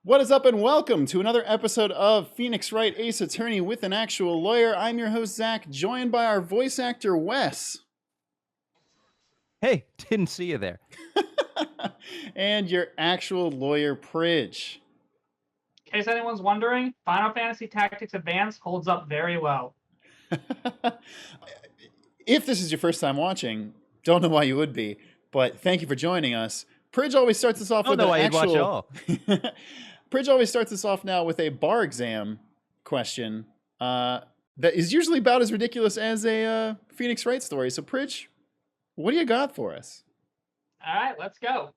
What is up, and welcome to another episode of Phoenix Wright Ace Attorney with an actual lawyer. I'm your host, Zach, joined by our voice actor, Wes. Hey, didn't see you there. And your actual lawyer, Pridge. In case anyone's wondering, Final Fantasy Tactics Advance holds up very well. If this is your first time watching, don't know why you would be, but thank you for joining us. Pridge always starts us off with an actual... Watch it all. Pridge always starts us off now with a bar exam question that is usually about as ridiculous as a Phoenix Wright story. So, Pridge, what do you got for us? All right, let's go.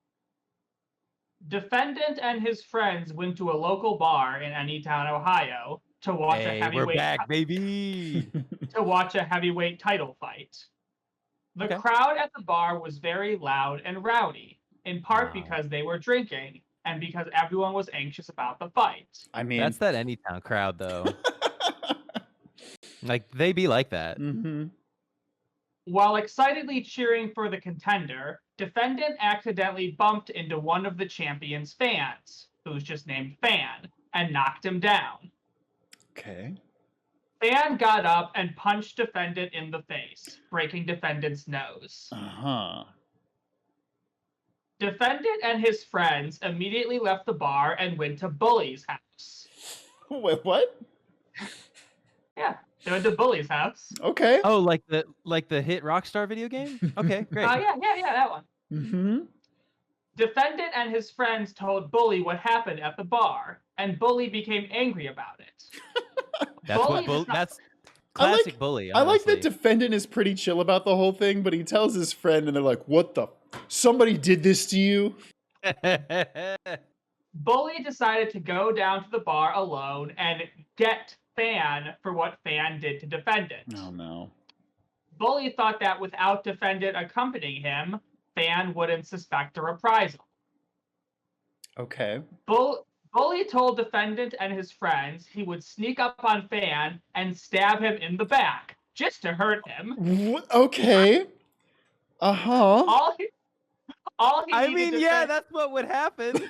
Defendant and his friends went to a local bar in Anytown, Ohio, to watch a heavyweight. We're back, baby. To watch a heavyweight title fight. The crowd at the bar was very loud and rowdy, in part because they were drinking and because everyone was anxious about the fight. I mean, that's that Anytown crowd, though. Like, they be like that. Mm-hmm. While excitedly cheering for the contender, defendant accidentally bumped into one of the champion's fans, who's just named Fan, and knocked him down. Okay. Fan got up and punched defendant in the face, breaking defendant's nose. Uh-huh. Defendant and his friends immediately left the bar and went to Bully's house. Wait, what? Yeah, they went to Bully's house. Okay. Oh, like the hit Rockstar video game? Okay, great. Yeah, that one. Mm-hmm. Defendant and his friends told Bully what happened at the bar, and Bully became angry about it. That's classic Bully. Honestly. I like that defendant is pretty chill about the whole thing, but he tells his friend, and they're like, "What the? Somebody did this to you?" Bully decided to go down to the bar alone and get Fan for what Fan did to defendant. Oh no. Bully thought that without defendant accompanying him, Fan wouldn't suspect a reprisal. Okay. Bully told defendant and his friends he would sneak up on Fan and stab him in the back, just to hurt him. What? Okay. Uh-huh. That's what would happen.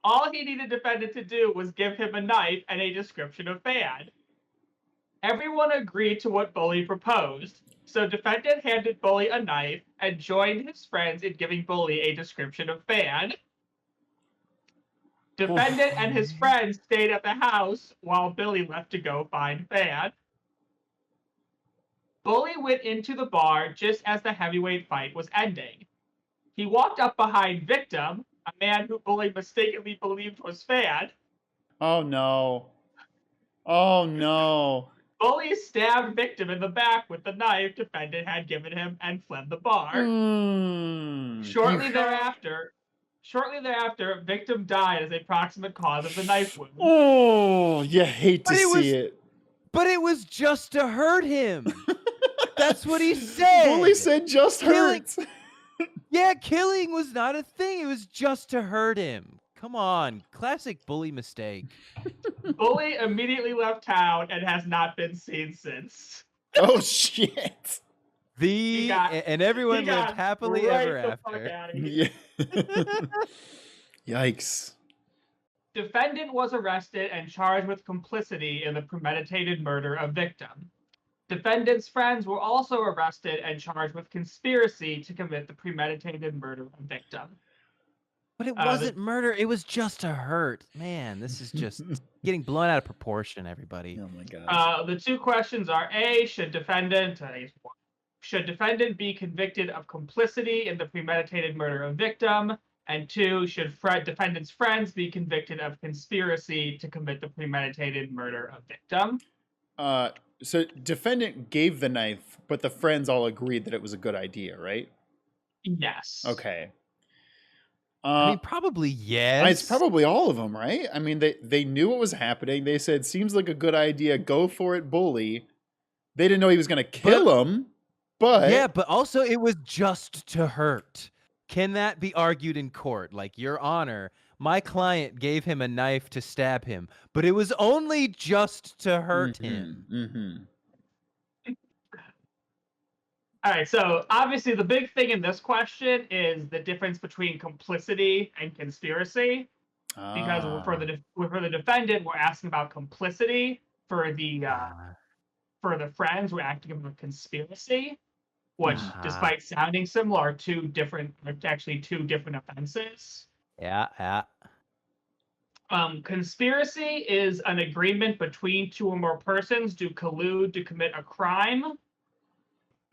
All he needed defendant to do was give him a knife and a description of Fan. Everyone agreed to what Bully proposed, so defendant handed Bully a knife and joined his friends in giving Bully a description of Fan. Defendant and his friends stayed at the house while Billy left to go find Fan. Bully went into the bar just as the heavyweight fight was ending. He walked up behind Victim, a man who Bully mistakenly believed was Fan. Oh no. Oh no. Bully stabbed Victim in the back with the knife defendant had given him and fled the bar. Shortly thereafter, Victim died as a proximate cause of the knife wound. Oh, you hate to see it. But it was just to hurt him. That's what he said. Bully said just hurt. Yeah, killing was not a thing. It was just to hurt him. Come on. Classic Bully mistake. Bully immediately left town and has not been seen since. Oh, shit. And everyone lived happily ever after. Yeah. Yikes. Defendant was arrested and charged with complicity in the premeditated murder of Victim. Defendant's friends were also arrested and charged with conspiracy to commit the premeditated murder of Victim. But it wasn't murder. It was just to hurt. Man, this is just getting blown out of proportion, everybody. Oh, my God. The two questions are, A, should defendant be convicted of complicity in the premeditated murder of Victim? And 2, should defendant's friends be convicted of conspiracy to commit the premeditated murder of Victim? So defendant gave the knife, but the friends all agreed that it was a good idea, right? Yes. Okay. I mean, probably yes. It's probably all of them, right? I mean, they knew what was happening. They said, seems like a good idea. Go for it, Bully. They didn't know he was going to kill him, but... Yeah, but also it was just to hurt. Can that be argued in court? Like, Your Honor, my client gave him a knife to stab him, but it was only just to hurt him. Mm-hmm. All right, so obviously the big thing in this question is the difference between complicity and conspiracy. Because for the defendant, we're asking about complicity. For the friends, we're asking about conspiracy, which, despite sounding similar, are actually two different offenses. Yeah. Conspiracy is an agreement between two or more persons to collude to commit a crime.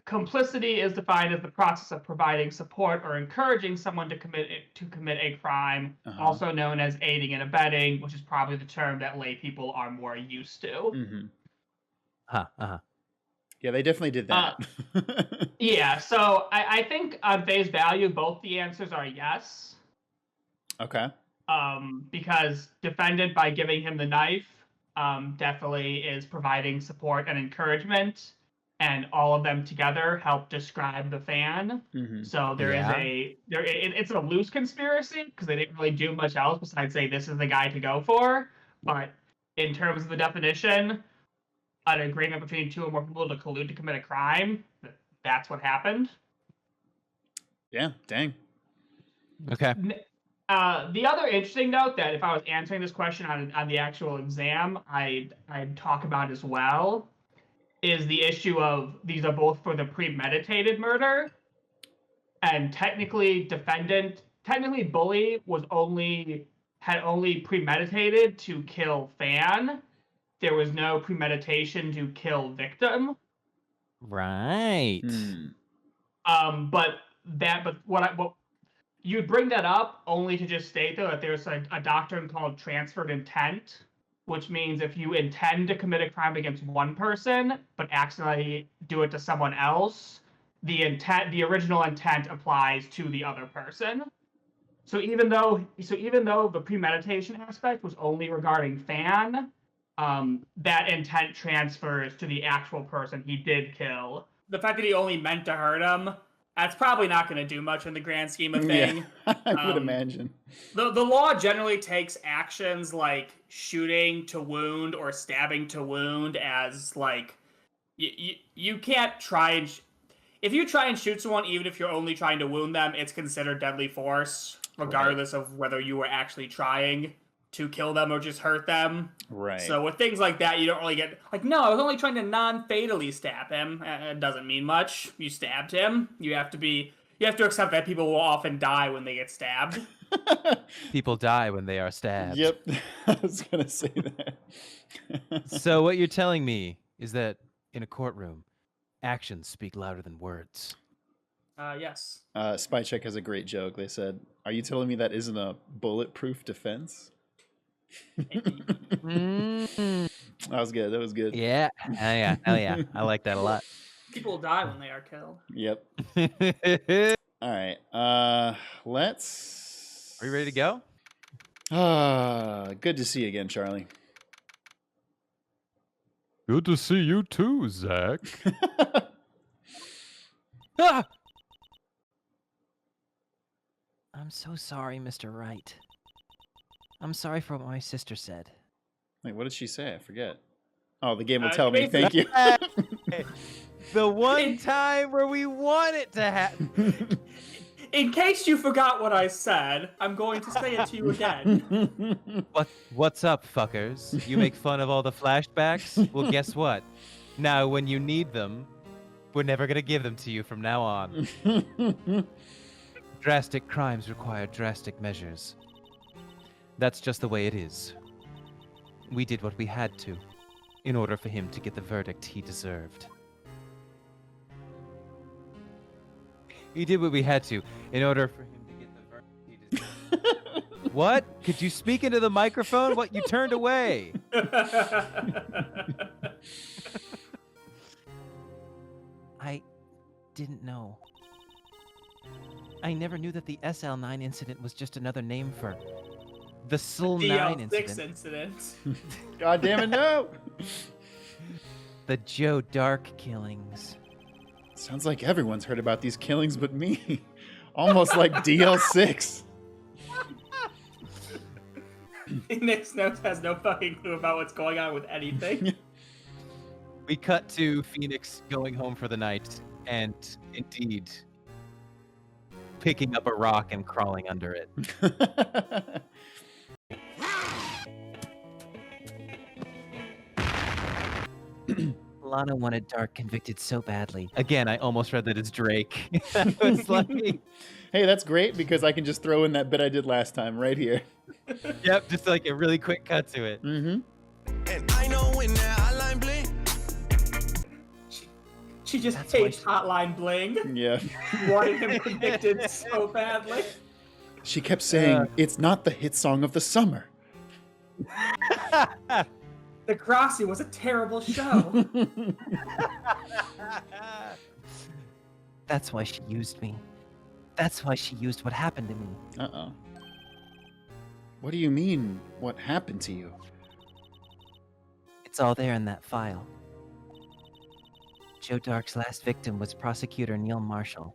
Complicity is defined as the process of providing support or encouraging someone to commit a crime, also known as aiding and abetting, which is probably the term that lay people are more used to. Yeah, they definitely did that. Yeah, so I think on face value, both the answers are yes. Okay. Because defendant, by giving him the knife, definitely is providing support and encouragement. And all of them together help describe the fan. So it's a loose conspiracy because they didn't really do much else besides say this is the guy to go for. But in terms of the definition, an agreement between two or more people to collude to commit a crime, that's what happened. Yeah, dang. Okay. The other interesting note that if I was answering this question on the actual exam, I'd talk about as well, is the issue of these are both for the premeditated murder, and technically Bully had only premeditated to kill Fan. There was no premeditation to kill victim. Right. But you'd bring that up only to just state though that there's a doctrine called transferred intent, which means if you intend to commit a crime against one person but accidentally do it to someone else, the original intent applies to the other person. So even though the premeditation aspect was only regarding Fan, that intent transfers to the actual person he did kill. The fact that he only meant to hurt him, that's probably not going to do much in the grand scheme of things. Yeah, I would imagine. The law generally takes actions like shooting to wound or stabbing to wound as like you can't try and if you try and shoot someone, even if you're only trying to wound them, it's considered deadly force, regardless of whether you were actually trying to kill them or just hurt them. Right. So with things like that, you don't really get like, no, I was only trying to non-fatally stab him. It doesn't mean much. You stabbed him. You have to accept that people will often die when they get stabbed. People die when they are stabbed. Yep. I was going to say that. So what you're telling me is that in a courtroom, actions speak louder than words. Yes. Spy Check has a great joke. They said, "Are you telling me that isn't a bulletproof defense?" That was good. That was good. Yeah. Hell yeah. I like that a lot. People die when they are killed. Yep. All right. Let's. Are you ready to go? Good to see you again, Charlie. Good to see you too, Zach. Ah! I'm so sorry, Mr. Wright. I'm sorry for what my sister said. Wait, what did she say? I forget. Oh, the game will tell me. basically- Thank you. The one time where we want it to happen. In case you forgot what I said, I'm going to say it to you again. What's up, fuckers? You make fun of all the flashbacks? Well, guess what? Now, when you need them, we're never gonna give them to you from now on. Drastic crimes require drastic measures. That's just the way it is. We did what we had to, in order for him to get the verdict he deserved. He did what we had to, in order for him to get the verdict he deserved. What? Could you speak into the microphone? What? You turned away. I didn't know. I never knew that the SL9 incident was just another name for the SL9 DL6 incident. God damn it, no! The Joe Darke killings. Sounds like everyone's heard about these killings but me. Almost like DL6. Nick's notes has no fucking clue about what's going on with anything. We cut to Phoenix going home for the night, and indeed picking up a rock and crawling under it. Lana wanted Darke convicted so badly. Again, I almost read that it's Drake. I was like, Hey, that's great because I can just throw in that bit I did last time right here. yep, just like a really quick cut to it. Mm-hmm. And I know when that hotline bling. She just That's why hates Hotline Bling. Yeah. Wanted him convicted so badly. She kept saying, it's not the hit song of the summer. The Grassy was a terrible show. That's why she used me. That's why she used what happened to me. Uh-oh. What do you mean, what happened to you? It's all there in that file. Joe Darke's last victim was prosecutor Neil Marshall.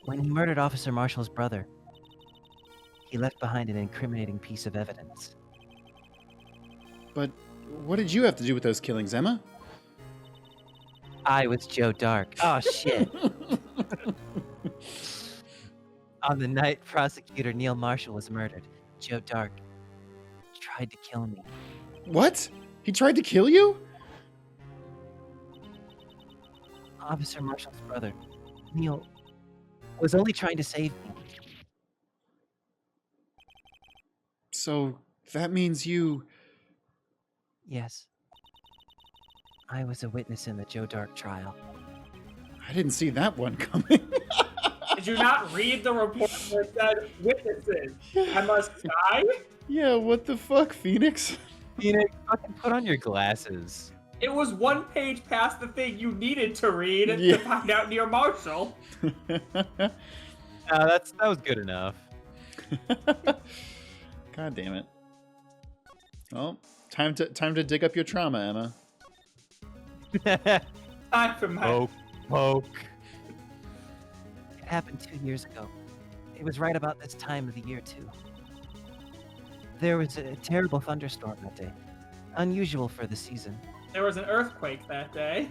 When he murdered Officer Marshall's brother, he left behind an incriminating piece of evidence. But what did you have to do with those killings, Emma? I was Joe Darke. Oh, shit. On the night prosecutor Neil Marshall was murdered, Joe Darke tried to kill me. What? He tried to kill you? Officer Marshall's brother, Neil, was only trying to save me. So that means you... Yes. I was a witness in the Joe Darke trial. I didn't see that one coming. Did you not read the report where it said witnesses? Emma Sky? Yeah, what the fuck, Phoenix? Phoenix, fucking put on your glasses. It was one page past the thing you needed to read Yeah. to find out Neil Marshall. That was good enough. God damn it. Well, time to dig up your trauma, Emma. Time for my Poke. It happened 2 years ago. It was right about this time of the year, too. There was a terrible thunderstorm that day. Unusual for the season. There was an earthquake that day.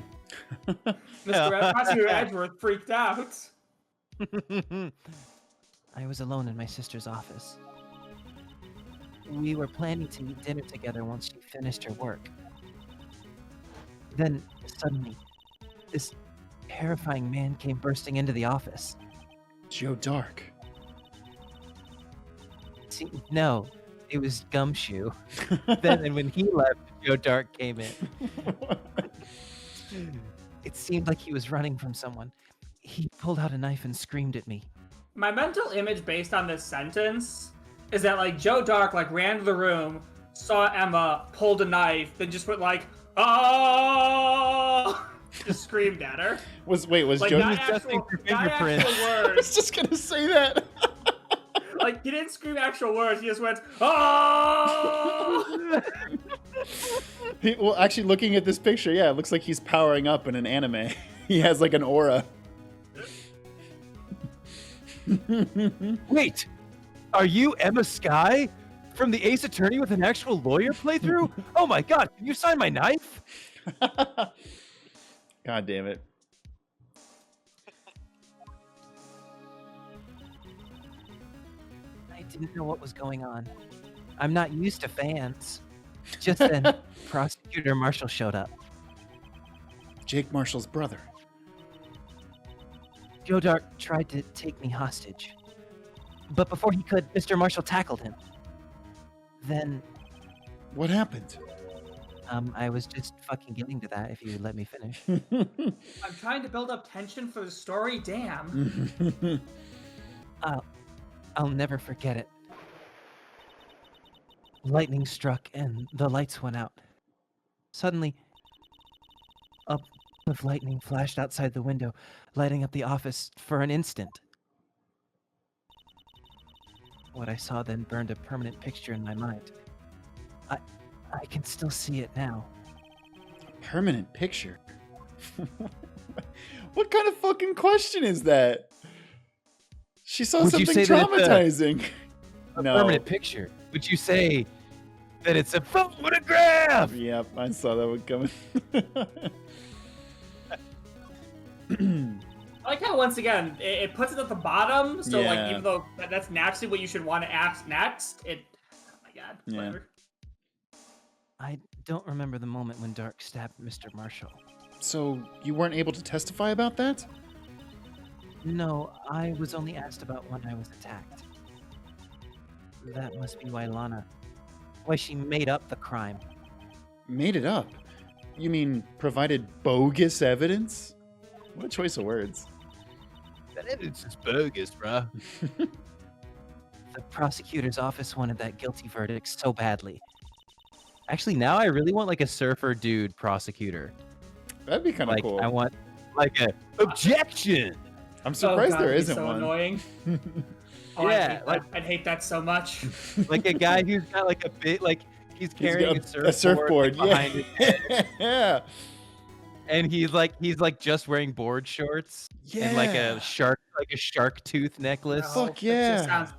Prosecutor Edgeworth freaked out. I was alone in my sister's office. We were planning to eat dinner together once she finished her work. Then, suddenly, this terrifying man came bursting into the office. Joe Darke. See, no, it was Gumshoe. Then, and when he left, Joe Darke came in. It seemed like he was running from someone. He pulled out a knife and screamed at me. My mental image based on this sentence is that like Joe Darke like ran to the room, saw Emma, pulled a knife, then just went like, oh, just screamed at her. Was Like Joe... not testing actual, for not fingerprints. actual I words. was just gonna say that. Like he didn't scream actual words. He just went, oh. Well, actually, looking at this picture, yeah, it looks like he's powering up in an anime. He has like an aura. Wait, are you Emma Sky from the Ace Attorney with an actual lawyer playthrough? Oh my god, can you sign my knife? God damn it. I didn't know what was going on. I'm not used to fans. Just then, Prosecutor Marshall showed up. Jake Marshall's brother. Joe Darke tried to take me hostage. But before he could, Mr. Marshall tackled him. Then, What happened? I was just fucking getting to that if you would let me finish. I'm trying to build up tension for the story. Damn. I'll never forget it. Lightning struck and the lights went out. Suddenly, a bolt of lightning flashed outside the window, lighting up the office for an instant. What I saw then burned a permanent picture in my mind. I can still see it now. Permanent picture? What kind of fucking question is that? She saw Would you something say that it's traumatizing. A No. permanent picture. Would you say that it's a photograph? Yep, I saw that one coming. I like how once again it puts it at the bottom, so Yeah. like even though that's naturally what you should want to ask next, oh my god, Yeah. whatever. I don't remember the moment when Darke stabbed Mr. Marshall. So you weren't able to testify about that? No, I was only asked about when I was attacked. That must be why she made up the crime. Made it up? You mean provided bogus evidence? What a choice of words. That evidence is bogus, bruh. The prosecutor's office wanted that guilty verdict so badly. Actually, now I really want like a surfer dude prosecutor. That'd be kind of Like cool. I want like a objection. I'm surprised God, there that'd be isn't so one. Annoying. Oh, Yeah, I'd hate that so much. Like a guy who's got like a bit like he's He's carrying got a surfboard, like, yeah. behind his head, Yeah. and he's like just wearing board shorts and like a shark tooth necklace. Fuck This yeah. just sounds,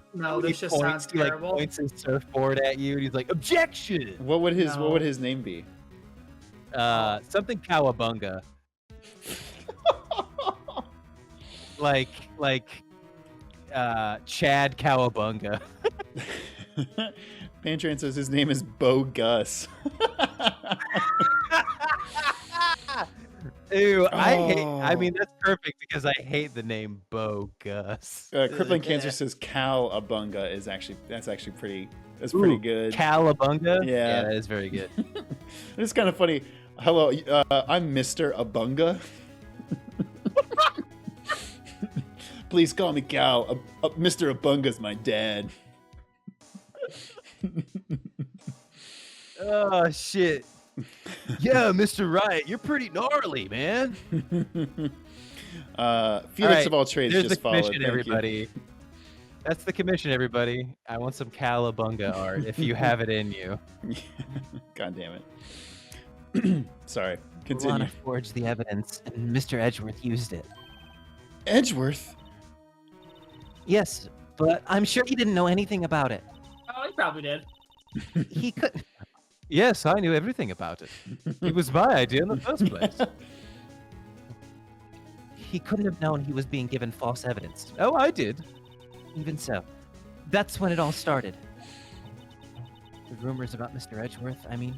this just sounds He like terrible. points his surfboard at you, and he's like, "Objection!" What would No. his name be? Something cowabunga. like Chad Cowabunga. Pantran says his name is Bo Gus. Ew, I Oh. mean that's perfect because I hate the name Bo Gus. Crippling Cancer says Cowabunga is that's pretty good. Cowabunga? Yeah. that is very good. It's kind of funny. Hello, I'm Mr. Abunga. Please call me Cow. Mr. Abunga's my dad. Oh shit. Yeah, Mr. Wright, you're pretty gnarly, man. Felix right, of all trades There's just the followed. commission, Thank you. everybody. That's the commission, everybody. I want some Cowabunga art if you have it in you. God damn it. Sorry. Continue. Lana forged the evidence, and Mr. Edgeworth used it. Edgeworth? Yes, but I'm sure he didn't know anything about it. Oh, he probably did. He couldn't. Yes, I knew everything about it. It was my idea in the first place. He couldn't have known he was being given false evidence. Oh, I did. Even so, that's when it all started. The rumors about Mr. Edgeworth, I mean,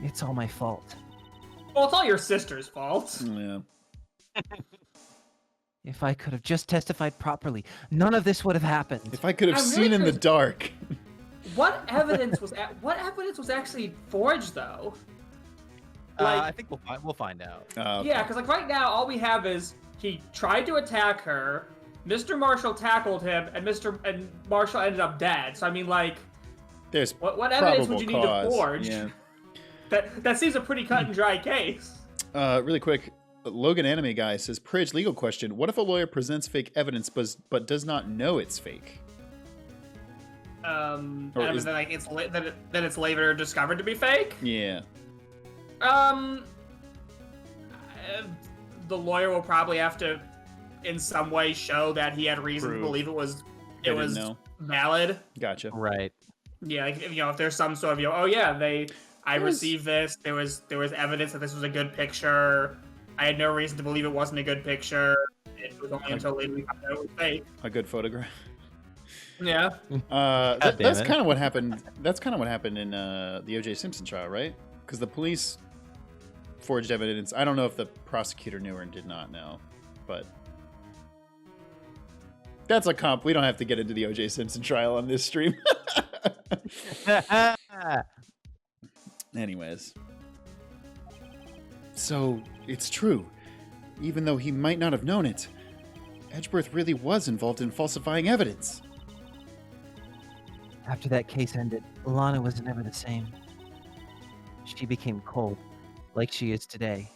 it's all my fault. Well, it's all your sister's fault. Yeah. If I could have just testified properly, none of this would have happened. If I could have I'm seen really in the dark. What evidence was actually forged though? I think we'll find out. Okay. Yeah, because like right now, all we have is he tried to attack her. Mr. Marshall tackled him, and Marshall ended up dead. So I mean, like, There's what evidence would probable you need to cause. forge? Yeah. That seems a pretty cut and dry case. Really quick, Logan Anime Guy says, Pridge, legal question. What if a lawyer presents fake evidence but does not know it's fake? And Or is- then like then it's later discovered to be fake. Yeah. The lawyer will probably have to, in some way, show that he had reason Prove. to believe it They was didn't know. valid. Gotcha. Right. Yeah, like, if there's some sort of I There was- received this. There was evidence that this was a good picture. I had no reason to believe it wasn't a good picture. It was only until later we found out it was fake. A good photograph. Yeah. That's damn it. kind of what happened. That's kind of what happened in the O.J. Simpson trial, right? Because the police forged evidence. I don't know if the prosecutor knew or did not know, but that's a comp. We don't have to get into the O.J. Simpson trial on this stream. Anyways, so it's true. Even though he might not have known it, Edgeworth really was involved in falsifying evidence. After that case ended, Lana was never the same. She became cold, like she is today.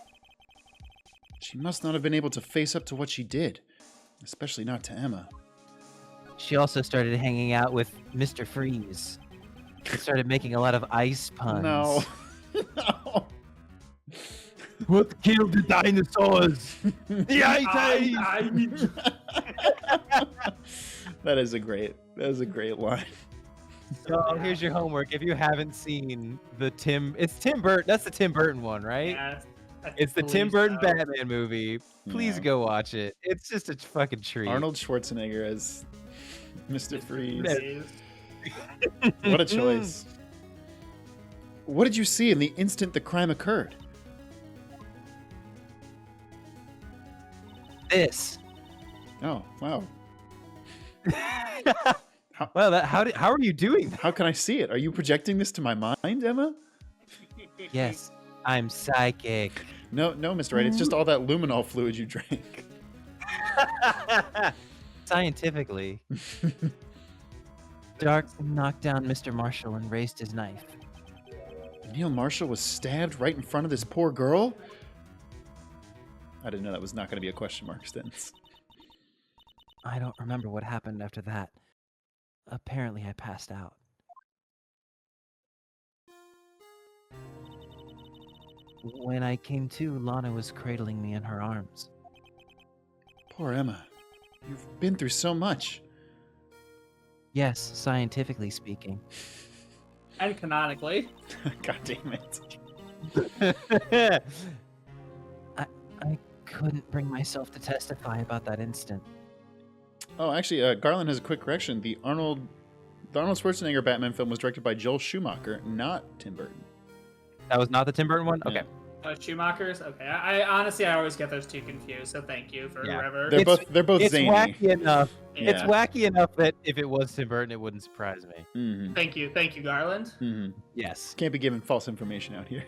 She must not have been able to face up to what she did, especially not to Emma. She also started hanging out with Mr. Freeze. She started making a lot of ice puns. No. No. What killed the dinosaurs? The Ice Age! That is a great line. So here's your homework. If you haven't seen the Tim Burton, that's the Tim Burton one, right? Yeah. It's the Tim Please Burton don't. Batman movie. Please Yeah. go watch it. It's just a fucking treat. Arnold Schwarzenegger as Mr. Freeze. Please. What a choice. What did you see in the instant the crime occurred? This. Oh, wow. Well, how are you doing that? How can I see it? Are you projecting this to my mind, Emma? Yes, I'm psychic. No, Mr. Wright. It's just all that luminol fluid you drank. Scientifically, Darke knocked down Mr. Marshall and raised his knife. Neil Marshall was stabbed right in front of this poor girl? I didn't know that was not going to be a question mark sentence. I don't remember what happened after that. Apparently, I passed out. When I came to, Lana was cradling me in her arms. Poor Emma. You've been through so much. Yes, scientifically speaking. And canonically. God damn it. I couldn't bring myself to testify about that instant. Oh, actually, Garland has a quick correction. The Arnold Schwarzenegger Batman film was directed by Joel Schumacher, not Tim Burton. That was not the Tim Burton one? Okay. Schumacher's? Okay. I honestly, I always get those two confused, so thank you for Yeah. whoever. They're both It's zany. wacky enough. Yeah. It's wacky enough that if it was Tim Burton, it wouldn't surprise me. Mm-hmm. Thank you, Garland. Mm-hmm. Yes. Can't be giving false information out here.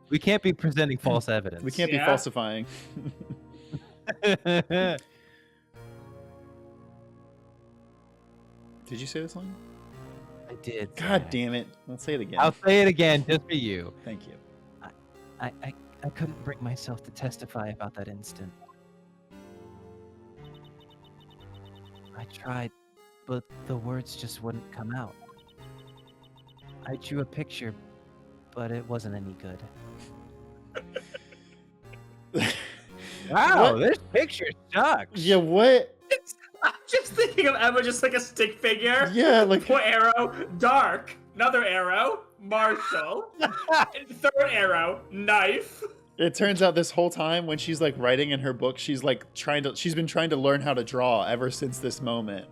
We can't be presenting false evidence. We can't be Yeah. falsifying. Did you say this line? I did. God damn it. Let's say it again. I'll say it again just for you. Thank you. I couldn't bring myself to testify about that instant. I tried, but the words just wouldn't come out. I drew a picture, but it wasn't any good. Wow, What? this picture sucks. Yeah, what? I'm just thinking of Emma just like a stick figure. Yeah, like... One arrow, Dark. Another arrow, Marshall. Third arrow, knife. It turns out this whole time when she's like writing in her book, she's been trying to learn how to draw ever since this moment.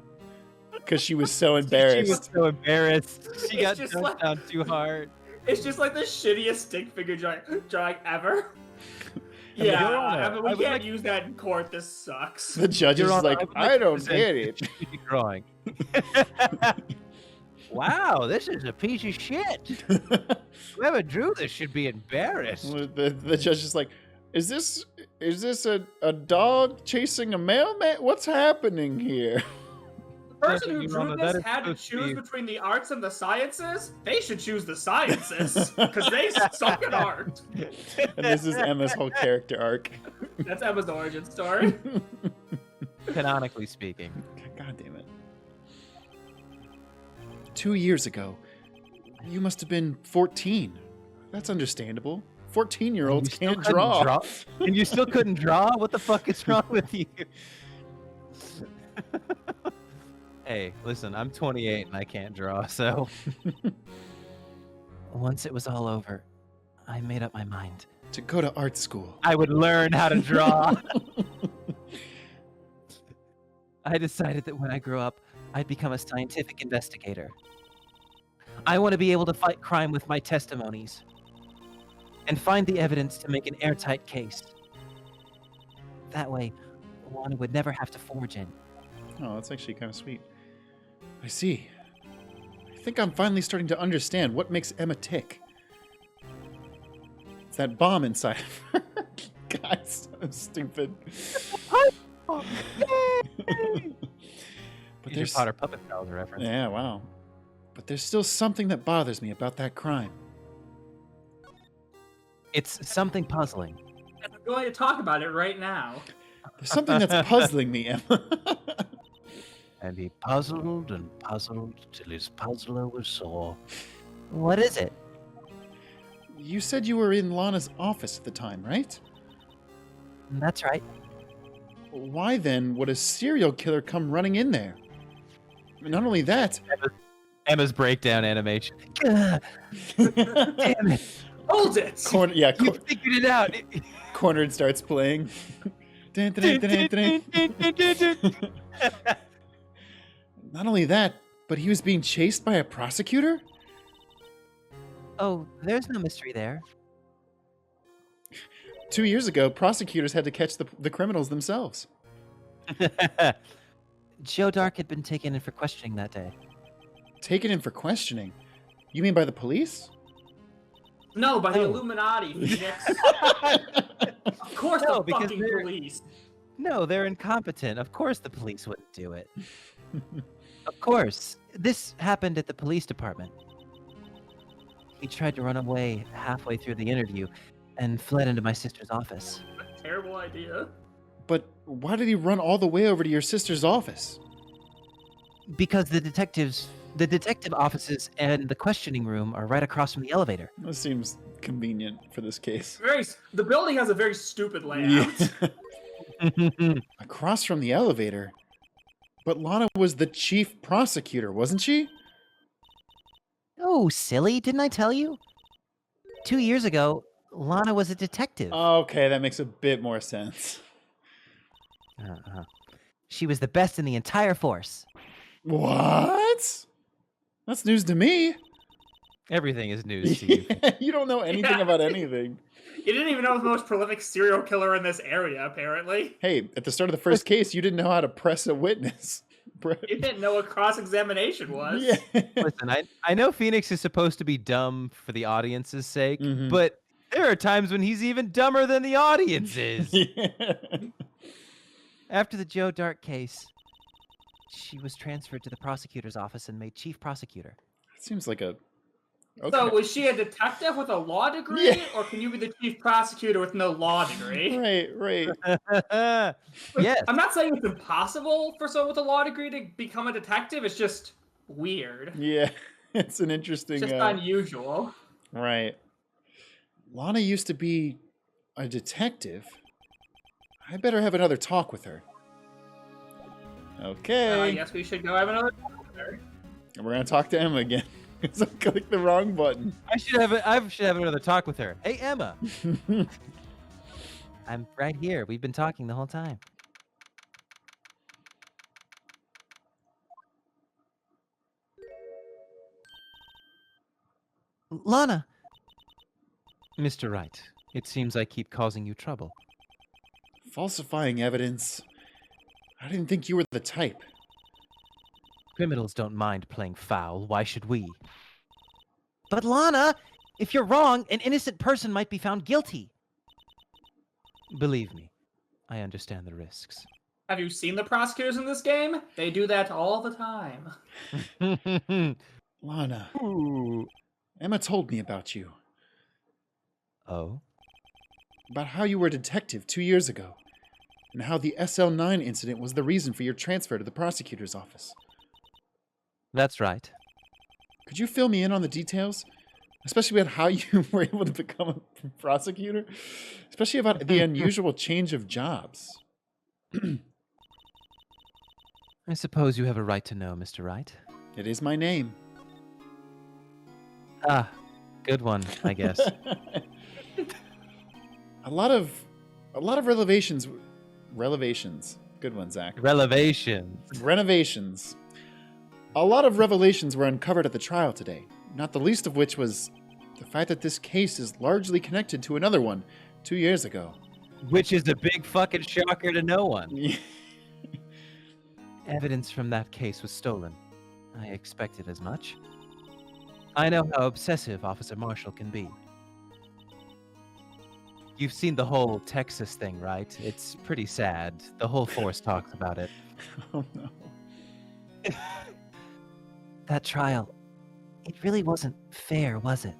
Because she was so embarrassed. She was so embarrassed. She It's got just dunked like- down too hard. It's just like the shittiest stick figure drawing ever. Your Yeah, Honor, Emma, we I would can't like- use that in court. This sucks. The judge Your is Honor, like, would I to don't present get it. this strategic drawing. Wow, this is a piece of shit. Whoever drew this should be embarrassed. The judge is like, is this a dog chasing a mailman? What's happening here? The person who Your drew Honor, that this is had to supposed to choose be- between the arts and the sciences. They should choose the sciences because they suck at art. And this is Emma's whole character arc. That's Emma's origin story. Canonically speaking. God damn it. 2 years ago, you must have been 14. That's understandable. 14-year-olds You still can't couldn't draw. And you still couldn't draw? What the fuck is wrong with you? Hey, listen, I'm 28 and I can't draw, so Once it was all over, I made up my mind. To go to art school. I would learn how to draw. I decided that when I grow up, I'd become a scientific investigator. I want to be able to fight crime with my testimonies and find the evidence to make an airtight case. That way, Lana would never have to forge in. Oh, that's actually kind of sweet. I see. I think I'm finally starting to understand what makes Emma tick. It's that bomb inside of her. God, so stupid. But Here's your Potter Puppet Pals reference. Yeah, wow. But there's still something that bothers me about that crime. It's something puzzling. I'm going to talk about it right now. There's something that's puzzling me, Emma. And he puzzled and puzzled till his puzzler was sore. What is it? You said you were in Lana's office at the time, right? That's right. Why then would a serial killer come running in there? Not only that, Emma's breakdown animation. Damn it. Hold it! You figured it out. Cornered starts playing. Dun, dun, dun, dun, dun. Not only that, but he was being chased by a prosecutor? Oh, there's no mystery there. 2 years ago, prosecutors had to catch the criminals themselves. Joe Darke had been taken in for questioning that day. Taken in for questioning? You mean by the police? No, by the Oh. Illuminati, Phoenix. Of course No, the because fucking they're- police. No, they're incompetent. Of course the police wouldn't do it. Of course. This happened at the police department. He tried to run away halfway through the interview and fled into my sister's office. Terrible idea. But why did he run all the way over to your sister's office? Because the detective offices and the questioning room are right across from the elevator. That seems convenient for this case. The building has a very stupid layout. Across from the elevator? But Lana was the chief prosecutor, wasn't she? Oh, silly, didn't I tell you? 2 years ago, Lana was a detective. Okay, that makes a bit more sense. She was the best in the entire force. What? That's news to me. Everything is news to you. You don't know anything about anything. You didn't even know the most prolific serial killer in this area, apparently. Hey, at the start of the first case, you didn't know how to press a witness. You didn't know what cross-examination was. Yeah. Listen, I know Phoenix is supposed to be dumb for the audience's sake, Mhm. but there are times when he's even dumber than the audience is. Yeah. After the Joe Darke case, she was transferred to the prosecutor's office and made chief prosecutor. Seems like a... So Okay. was she a detective with a law degree, Yeah. or can you be the chief prosecutor with no law degree? Right. Yes. I'm not saying it's impossible for someone with a law degree to become a detective. It's just weird. Yeah. It's an interesting... It's just unusual. Right. Lana used to be a detective. I better have another talk with her. I Okay. guess we should go have another talk with her. And we're going to talk to Emma again. Because I clicked the wrong button. I should have another talk with her. Hey, Emma. I'm right here. We've been talking the whole time. Lana! Mr. Wright, it seems I keep causing you trouble. Falsifying evidence. I didn't think you were the type. Criminals don't mind playing foul. Why should we? But Lana, if you're wrong, an innocent person might be found guilty. Believe me, I understand the risks. Have you seen the prosecutors in this game? They do that all the time. Lana, Emma told me about you. Oh? About how you were a detective 2 years ago. And how the SL9 incident was the reason for your transfer to the prosecutor's office. That's right. Could you fill me in on the details? Especially about how you were able to become a prosecutor? Especially about the unusual change of jobs. I suppose you have a right to know, Mr. Wright. It is my name. Ah, good one, I guess. A lot of revelations. Good one, Zach. Revelations. Renovations. A lot of revelations were uncovered at the trial today, not the least of which was the fact that this case is largely connected to another one 2 years ago. Which is a big fucking shocker to no one. Evidence from that case was stolen. I expected as much. I know how obsessive Officer Marshall can be. You've seen the whole Texas thing, right? It's pretty sad. The whole force talks about it. Oh no. That trial, it really wasn't fair, was it?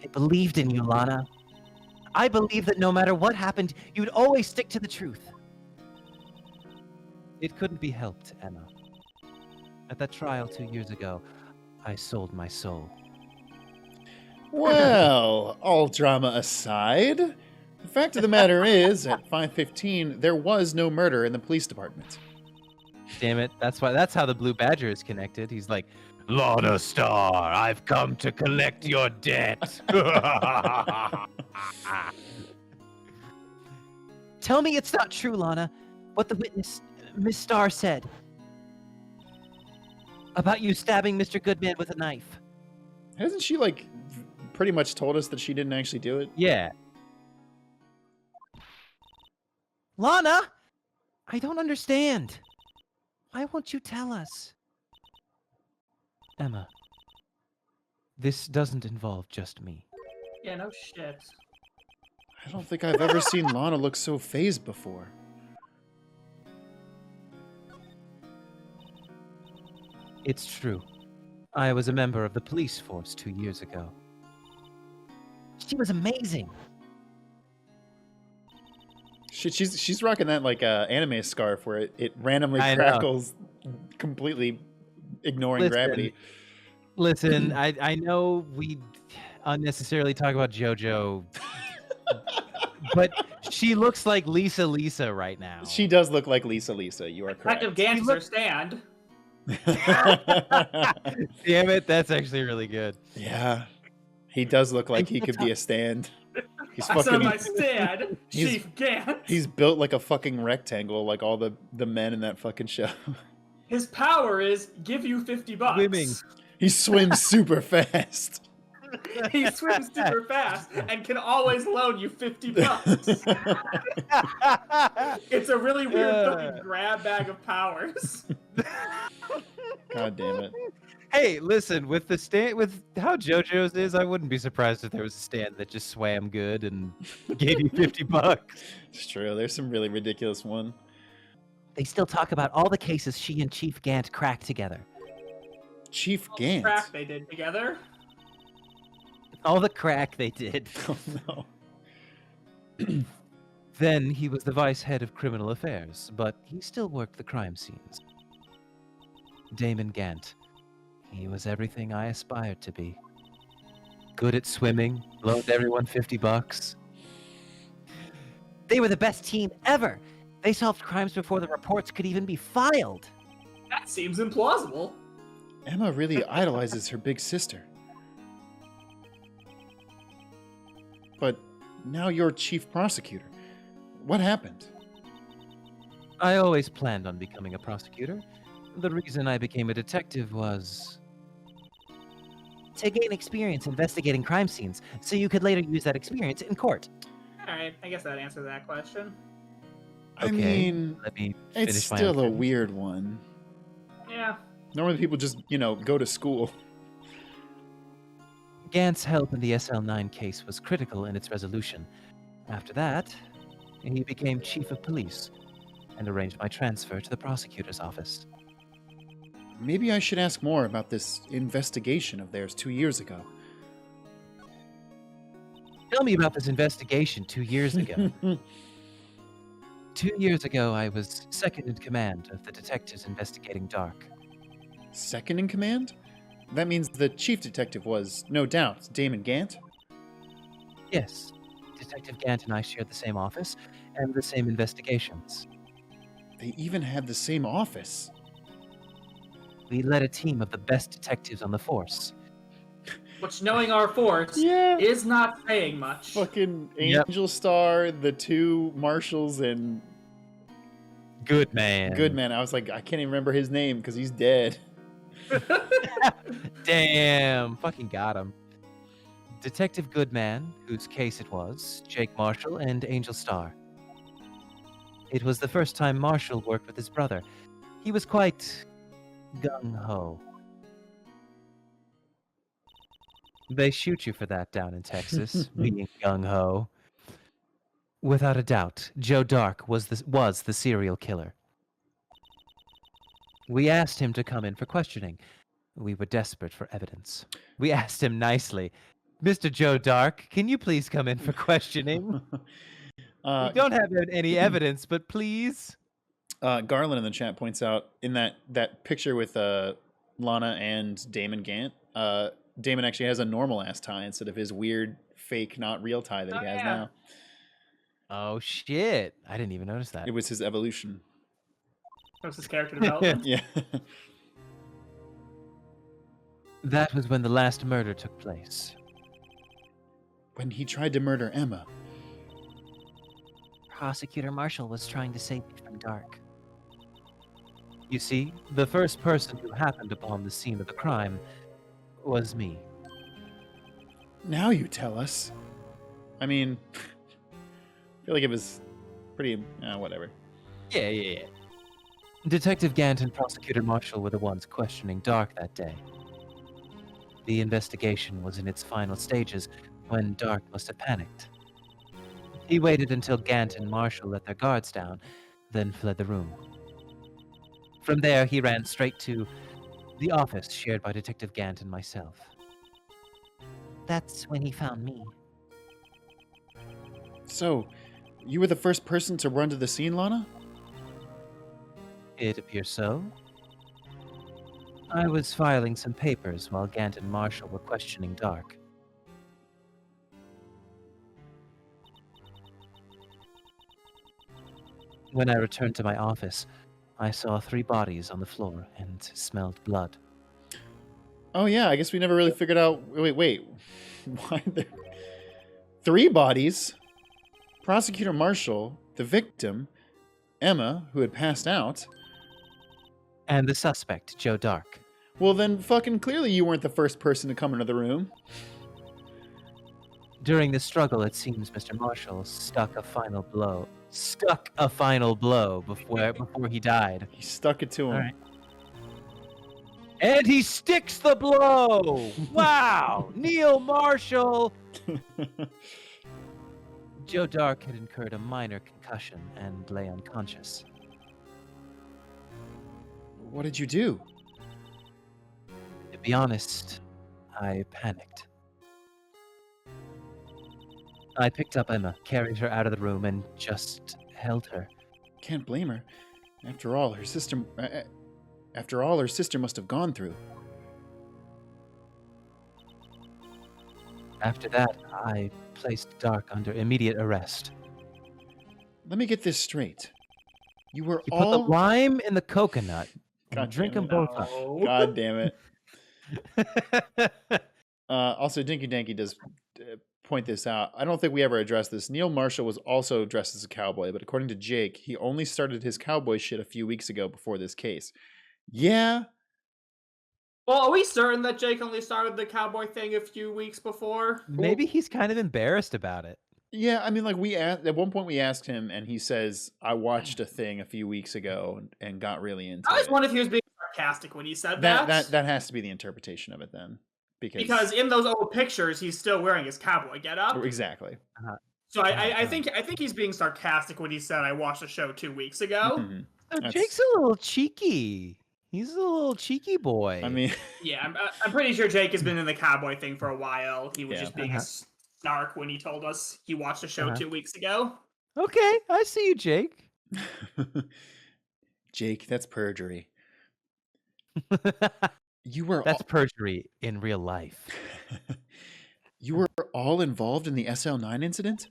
I believed in you, Lana. I believed that no matter what happened, you'd always stick to the truth. It couldn't be helped, Emma. At that trial 2 years ago, I sold my soul. Well, all drama aside, the fact of the matter is, at 5:15, there was no murder in the police department. Damn it. That's how the Blue Badger is connected. He's like, Lana Star, I've come to collect your debt. Tell me it's not true, Lana. What the witness, Miss Starr, said about you stabbing Mr. Goodman with a knife. Hasn't she, like, pretty much told us that she didn't actually do it? Yeah. Lana, I don't understand. Why won't you tell us? Emma, this doesn't involve just me. Yeah, no shit. I don't think I've ever seen Lana look so phased before. It's true. I was a member of the police force 2 years ago. She was amazing. Shit, she's rocking that, like, anime scarf where it randomly I know. crackles, completely ignoring gravity. Listen, I know we unnecessarily talk about JoJo, but she looks like Lisa right now. She does look like Lisa. You are correct. Detective Gant is her stand. Damn it, that's actually really good. Yeah, he does look like he could be a stand. He's I said fucking. my stand, he's- Chief Gant. He's built like a fucking rectangle, like all the men in that fucking show. His power is give you $50. Swimming. He swims super fast. He swims super fast and can always loan you $50. It's a really weird fucking grab bag of powers. God damn it. Hey, listen, with how JoJo's is, I wouldn't be surprised if there was a stand that just swam good and gave you $50. It's true. There's some really ridiculous one. They still talk about all the cases she and Chief Gant cracked together. Chief Gant. Crack they did together. All the crack they did. Oh no. Then he was the vice head of criminal affairs, but he still worked the crime scenes. Damon Gant. He was everything I aspired to be. Good at swimming, loaned everyone $50. They were the best team ever. They solved crimes before the reports could even be filed. That seems implausible. Emma really idolizes her big sister. But now you're chief prosecutor. What happened? I always planned on becoming a prosecutor. The reason I became a detective was... To gain experience investigating crime scenes, so you could later use that experience in court. Alright, I guess that answers that question. I mean, let me it's finish my still a sentence. weird one. Yeah. Normally people just, go to school. Gant's help in the SL9 case was critical in its resolution. After that, he became chief of police and arranged my transfer to the prosecutor's office. Maybe I should ask more about this investigation of theirs 2 years ago. Tell me about this investigation 2 years ago. 2 years ago, I was second in command of the detectives investigating Darke. Second in command? That means the chief detective was, no doubt, Damon Gant? Yes, Detective Gant and I shared the same office and the same investigations. They even had the same office. We led a team of the best detectives on the force. Which, knowing our force, Yeah. is not saying much. Fucking Yep. Angel Star, the two marshals, and Good man. Goodman. I was like, I can't even remember his name because he's dead. Damn, fucking got him. Detective Goodman, whose case it was, Jake Marshall, and Angel Star. It was the first time Marshall worked with his brother. He was quite gung-ho. They shoot you for that down in Texas, being gung-ho. Without a doubt, Joe Darke was the serial killer. We asked him to come in for questioning. We were desperate for evidence. We asked him nicely, Mr. Joe Darke, can you please come in for questioning? We don't have any evidence, but please. Garland in the chat points out in that picture with Lana and Damon Gant, Damon actually has a normal ass tie instead of his weird fake not real tie that he has now. Oh shit! I didn't even notice that. It was his evolution. That was his character development. Yeah. That was when the last murder took place. When he tried to murder Emma. Prosecutor Marshall was trying to save me from Darke. You see, the first person who happened upon the scene of the crime was me. Now you tell us. I mean, I feel like it was pretty, whatever. Yeah. Detective Gant and Prosecutor Marshall were the ones questioning Darke that day. The investigation was in its final stages when Darke must have panicked. He waited until Gant and Marshall let their guards down, then fled the room. From there, he ran straight to the office shared by Detective Gant and myself. That's when he found me. So, you were the first person to run to the scene, Lana? It appears so. I was filing some papers while Gant and Marshall were questioning Darke. When I returned to my office, I saw 3 bodies on the floor and smelled blood. Oh yeah, I guess we never really figured out. Wait. Why there? 3 bodies. Prosecutor Marshall, the victim, Emma, who had passed out. And the suspect, Joe Darke. Well, then fucking clearly you weren't the first person to come into the room. During the struggle, it seems Mr. Marshall stuck a final blow before he died. He stuck it to him. All right. And he sticks the blow! Wow! Neil Marshall! Joe Darke had incurred a minor concussion and lay unconscious. What did you do? To be honest, I panicked. I picked up Emma, carried her out of the room, and just held her. Can't blame her. After all, her sister must have gone through. After that, I placed Darke under immediate arrest. Let me get this straight. You were You put the lime in the coconut God and drink damn them it. both up. No. God damn it. Also, Dinku Dankey does point this out. I don't think we ever addressed this. Neil Marshall was also dressed as a cowboy, but according to Jake, he only started his cowboy shit a few weeks ago before this case. Yeah. Well, are we certain that Jake only started the cowboy thing a few weeks before? Maybe he's kind of embarrassed about it. Yeah, I mean, like at one point we asked him, and he says, "I watched a thing a few weeks ago and got really into I always it." wondered if he was being sarcastic when he said that. That has to be the interpretation of it then, Because in those old pictures, he's still wearing his cowboy getup. Exactly. So I think he's being sarcastic when he said, "I watched a show 2 weeks ago." Mhm. So That's- Jake's a little cheeky. He's a little cheeky boy. I mean, Yeah, I'm pretty sure Jake has been in the cowboy thing for a while. He was Yeah. just being a snark when he told us he watched a show 2 weeks ago. Okay, I see you, Jake. Jake, that's perjury. You were That's perjury in real life. you were all involved in the SL9 incident?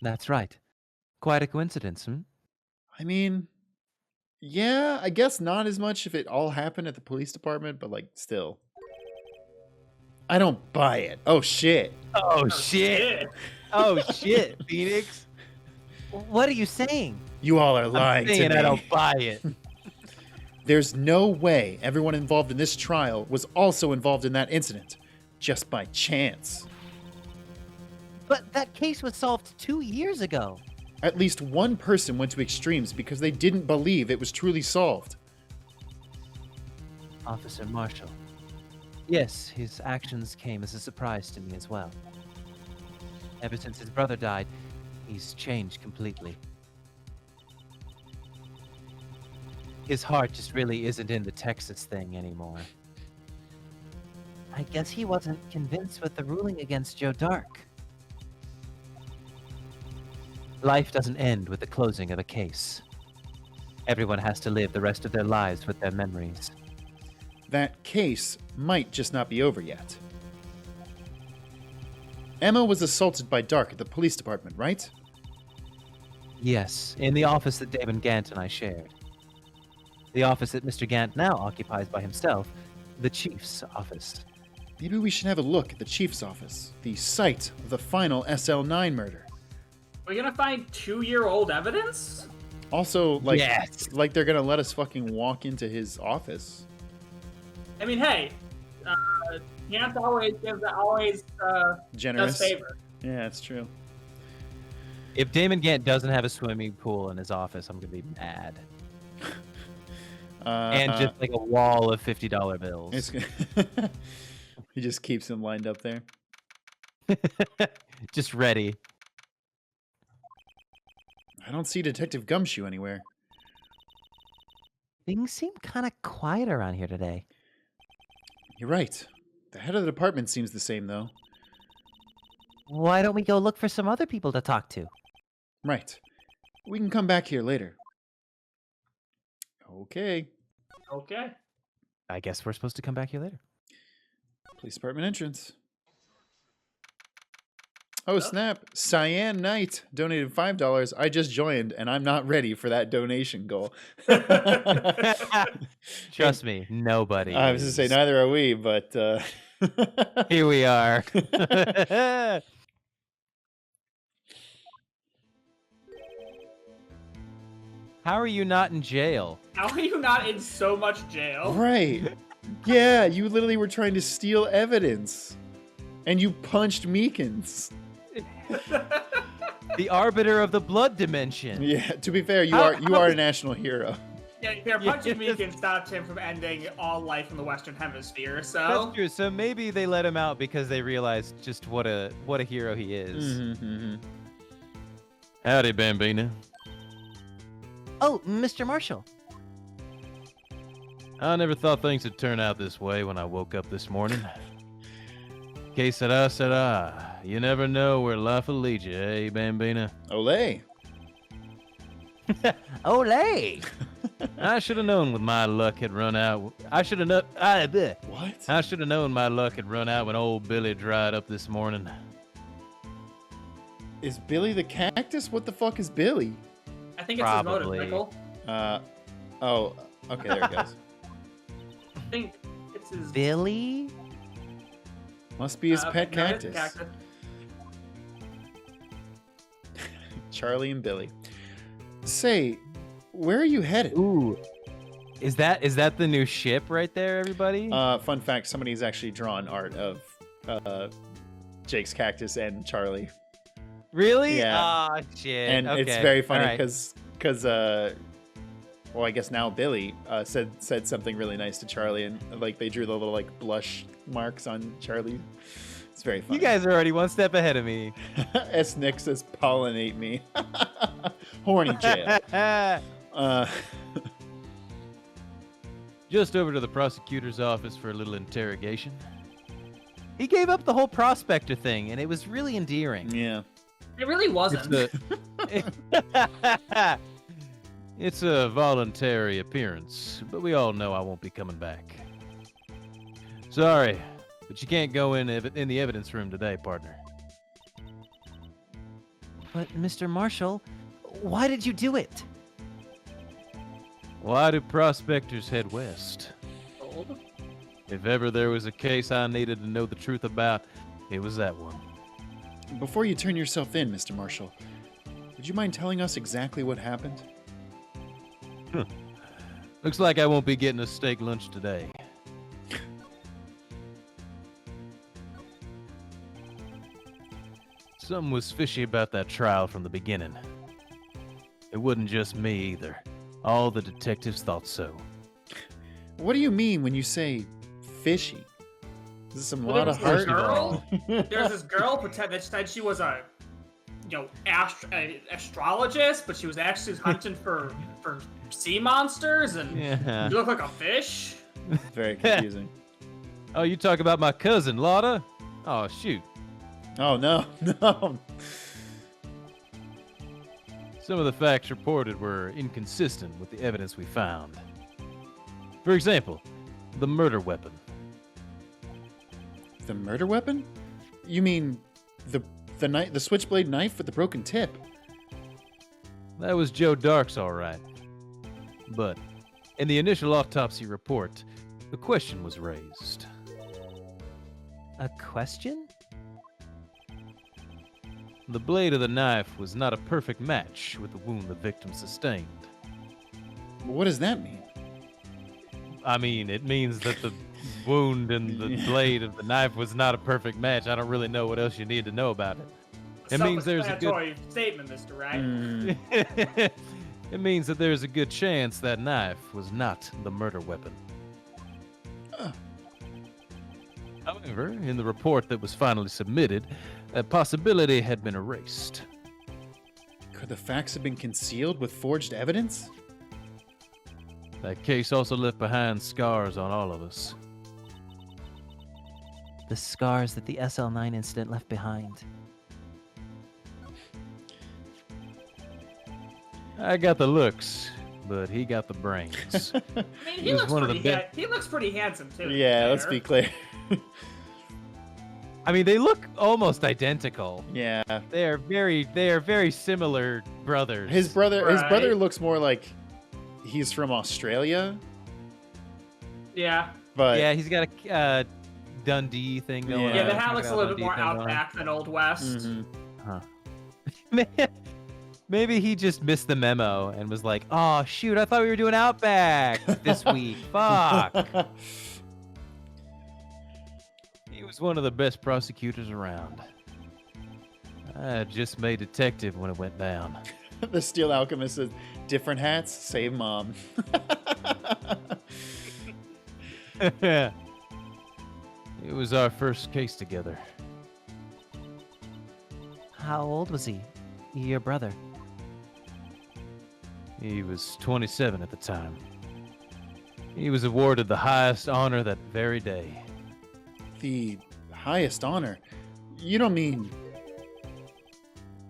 That's right. Quite a coincidence, hmm? I mean, yeah, I guess not as much if it all happened at the police department, but like still. I don't buy it. Oh shit. Oh, shit. Oh, shit, Phoenix. What are you saying? You all are lying to saying me. I don't buy it. There's no way everyone involved in this trial was also involved in that incident, just by chance. But that case was solved 2 years ago. At least one person went to extremes because they didn't believe it was truly solved. Officer Marshall. Yes, his actions came as a surprise to me as well. Ever since his brother died, he's changed completely. His heart just really isn't in the Texas thing anymore. I guess he wasn't convinced with the ruling against Joe Darke. Life doesn't end with the closing of a case. Everyone has to live the rest of their lives with their memories. That case might just not be over yet. Emma was assaulted by Darke at the police department, right? Yes, in the office that Damon Gant and I shared. The office that Mr. Gant now occupies by himself the chief's office. Maybe we should have a look at the chief's office, the site of the final SL9 murder. We're gonna find 2-year-old evidence? Also, like, Yes. like they're gonna let us fucking walk into his office. I mean, hey, Gant always Generous. does favor. Yeah, that's true. If Damon Gant doesn't have a swimming pool in his office, I'm gonna be mad. And just like a wall of $50 bills. It's, he just keeps them lined up there. Just ready. I don't see Detective Gumshoe anywhere. Things seem kind of quiet around here today. You're right. The head of the department seems the same, though. Why don't we go look for some other people to talk to? Right. We can come back here later. Okay. Okay. I guess we're supposed to come back here later. Police department entrance. Oh, snap. Cyan Knight donated $5. I just joined, and I'm not ready for that donation goal. Trust me, nobody. I was going to say, is. neither are we, but... Here we are. How are you not in jail? How are you not in so much jail? Right. Yeah, you literally were trying to steal evidence. And you punched Meekins. The arbiter of the blood dimension. Yeah, to be fair, you are a national hero. Yeah, their punching Meekin stopped him from ending all life in the Western Hemisphere, so... That's true. So maybe they let him out because they realized just what a hero he is. Howdy, Bambina. Oh, Mr. Marshall. I never thought things would turn out this way when I woke up this morning. Que sera, sera. You never know where life will lead you, eh, Bambina? Olay. Olay. I should have known when my luck had run out. I should have known. What? I should have known my luck had run out when old Billy dried up this morning. Is Billy the cactus? What the fuck is Billy? I think it's Probably. his motorcycle. Oh, okay, there it goes. I think it's his... Billy? Must be his pet no, it's cactus. a cactus. Charlie and Billy. Say, where are you headed? Ooh. Is that the new ship right there, everybody? Fun fact, somebody's actually drawn art of Jake's cactus and Charlie. Really? Yeah. Ah, shit. And Okay. it's very funny All right. because well, I guess now Billy said something really nice to Charlie, and like they drew the little like blush marks on Charlie. It's very funny. You guys are already one step ahead of me. S. Nick says pollinate me. Horny jail. Just over to the prosecutor's office for a little interrogation. He gave up the whole prospector thing, and it was really endearing. Yeah. It really wasn't. It's a voluntary appearance, but we all know I won't be coming back. Sorry, but you can't go in the evidence room today, partner. But, Mr. Marshall, why did you do it? Why do prospectors head west? If ever there was a case I needed to know the truth about, it was that one. Before you turn yourself in, Mr. Marshall, would you mind telling us exactly what happened? Looks like I won't be getting a steak lunch today. Something was fishy about that trial from the beginning. It wasn't just me either. All the detectives thought so. What do you mean when you say fishy? Is this some Well, lot of there was heart? this There's this girl that said she was a, astrologist, but she was actually hunting for sea monsters, and Yeah. you look like a fish. Very confusing. Oh, you talk about my cousin, Lotta? Oh, shoot. Oh, no, no. Some of the facts reported were inconsistent with the evidence we found. For example, the murder weapon. The murder weapon? You mean the switchblade knife with the broken tip? That was Joe Darke's, all right. But in the initial autopsy report, a question was raised. A question? The blade of the knife was not a perfect match with the wound the victim sustained. What does that mean? I mean, it means that the wound and the blade of the knife was not a perfect match. I don't really know what else you need to know about it. It means there's a good Self-explanatory statement, Mr. Wright. Mm, it means that there's a good chance that knife was not the murder weapon. However, in the report that was finally submitted, that possibility had been erased. could the facts have been concealed with forged evidence? That case also left behind scars on all of us. The scars that the SL9 incident left behind. I got the looks, but he got the brains. I mean, He he was looks one of the pretty. best- He looks pretty handsome too. to be Yeah, let's fair. be clear. I mean, they look almost identical. Yeah. They are very similar brothers. His brother Right. looks more like he's from Australia, Yeah. but Yeah, he's got a Dundee thing going Yeah. on. Yeah, the He's hat got looks a little bit Dundee more thing going on. outback than Old West. Mhm. Maybe he just missed the memo and was like, "Oh shoot, I thought we were doing Outback this week. Fuck." He was one of the best prosecutors around. I just made detective when it went down. The Steel Alchemist says, different hats, same mom. It was our first case together. How old was he? Your brother. He was 27 at the time. He was awarded the highest honor that very day. The highest honor? You don't mean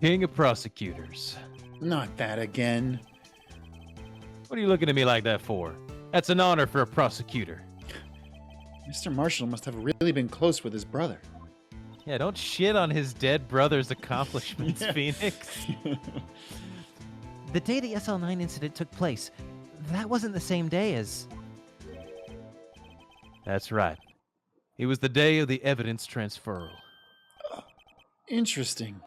King of prosecutors. not that again? What are you looking at me like that for? That's an honor for a prosecutor. Mr. Marshall must have really been close with his brother. Yeah, don't shit on his dead brother's accomplishments, Phoenix. The day the SL9 incident took place, that wasn't the same day as... That's right. It was the day of the evidence transferal. Interesting.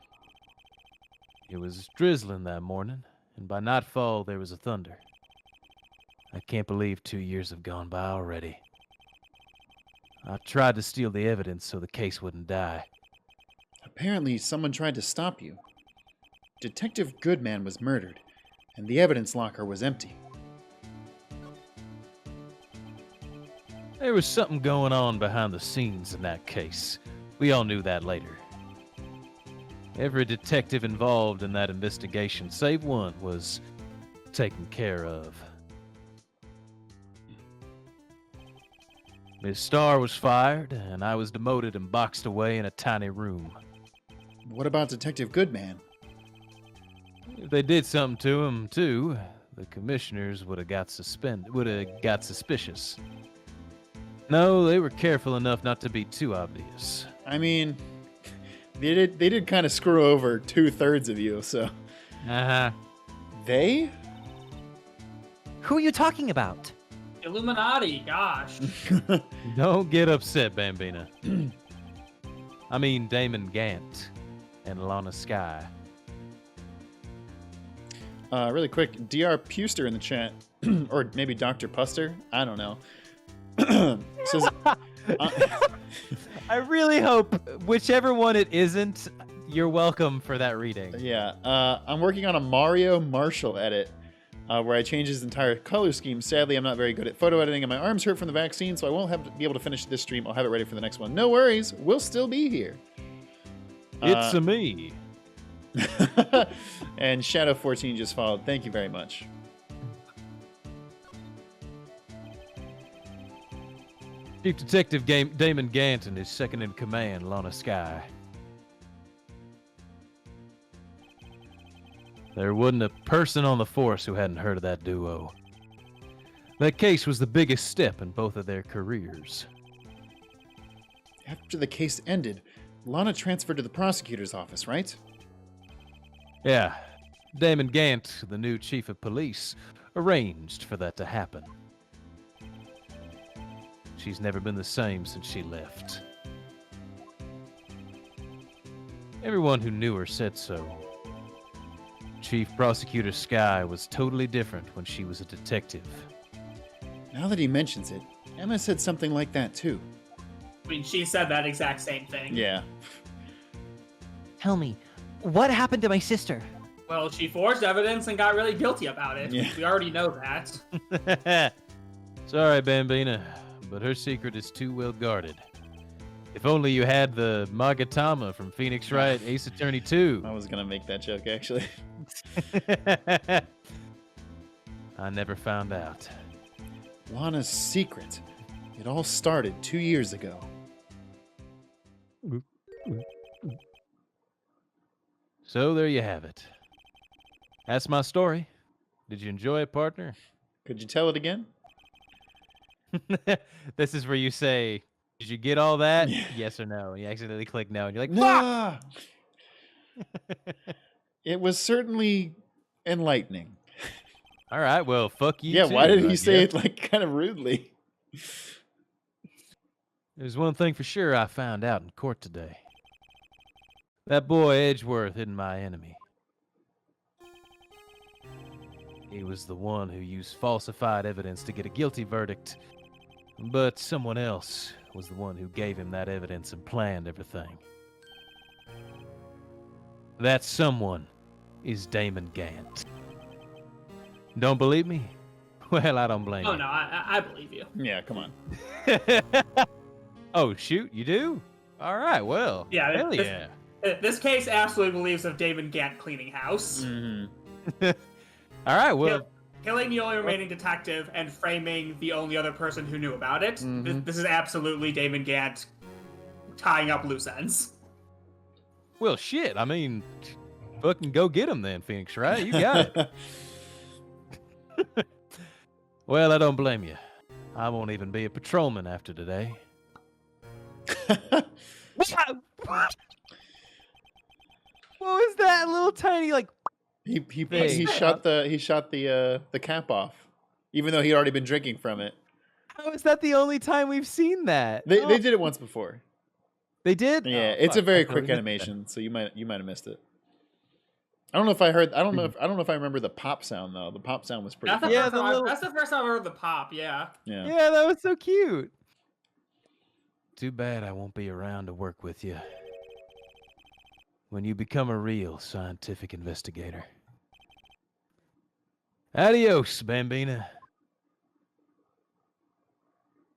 It was drizzling that morning, and by nightfall there was a thunder. I can't believe 2 years have gone by already. I tried to steal the evidence so the case wouldn't die. Apparently, someone tried to stop you. Detective Goodman was murdered, and the evidence locker was empty. There was something going on behind the scenes in that case. We all knew that later. Every detective involved in that investigation, save one, was taken care of. Miss Starr was fired, and I was demoted and boxed away in a tiny room. What about Detective Goodman? If they did something to him, too, the commissioners would have got suspicious. No, they were careful enough not to be too obvious. I mean, they did kind of screw over 2/3 of you, so. Uh-huh. They? Who are you talking about? Illuminati, gosh. Don't get upset, Bambina. I mean Damon Gant and Lana Sky. Really quick, Dr. Puster in the chat, or maybe Dr. Puster, I don't know. Says, I really hope, whichever one it isn't, you're welcome for that reading. yeah, I'm working on a Mario Marshall edit where I change his entire color scheme. Sadly, I'm not very good at photo editing, and my arms hurt from the vaccine, so I won't be able to finish this stream. I'll have it ready for the next one. No worries, we'll still be here. It's a me. And Shadow14 just followed. Thank you very much. Chief Detective Damon Gant and his second in command, Lana Sky. There wasn't a person on the force who hadn't heard of that duo. That case was the biggest step in both of their careers. After the case ended, Lana transferred to the prosecutor's office, right? Yeah, Damon Gant, the new chief of police, arranged for that to happen. She's never been the same since she left. Everyone who knew her said so. Chief Prosecutor Skye was totally different when she was a detective. Now that he mentions it, Emma said something like that too. I mean, she said that exact same thing. Yeah. Tell me, what happened to my sister? Well, she forged evidence and got really guilty about it. Yeah. We already know that. Sorry, Bambina, but her secret is too well guarded. If only you had the Magatama from Phoenix Wright Ace Attorney 2. I was gonna make that joke actually. I never found out. Lana's secret. It all started 2 years ago. So there you have it. That's my story. Did you enjoy it, partner? Could you tell it again? This is where you say, did you get all that? Yeah. Yes or no. You accidentally click no, and you're like, Nah. fuck! It was certainly enlightening. All right, well, fuck you Yeah, too, why did I he say guess. it like kind of rudely? There's one thing for sure I found out in court today. That boy Edgeworth isn't my enemy. He was the one who used falsified evidence to get a guilty verdict, but someone else was the one who gave him that evidence and planned everything. That someone is Damon Gant. Don't believe me? Well, I don't blame Oh you. no, I believe you. Yeah, come on. Oh, shoot, you do? All right, well, Yeah, hell this- yeah. This case absolutely believes of Damon Gant cleaning house, Mhm. All right, well, killing the only remaining detective, and framing the only other person who knew about it. Mhm. This is absolutely Damon Gant tying up loose ends. well, shit. I mean, fucking go get him then, Phoenix, right? You got it. Well, I don't blame you. I won't even be a patrolman after today. What was that little tiny like? he Hey. shot the cap off, even though he'd already been drinking from it. How is that the only time we've seen that? They Oh, did it once before. They did. Yeah, Oh, it's a fuck, very I totally quick missed animation, so you might have missed it. I don't know if I heard. I don't know if I remember the pop sound though. The pop sound was pretty. That's the, Fun. Yeah, first the time little- that's the first time I heard the pop. Yeah. Yeah. that. Yeah, that was so cute. Too bad I won't be around to work with you when you become a real scientific investigator. Adios, Bambina.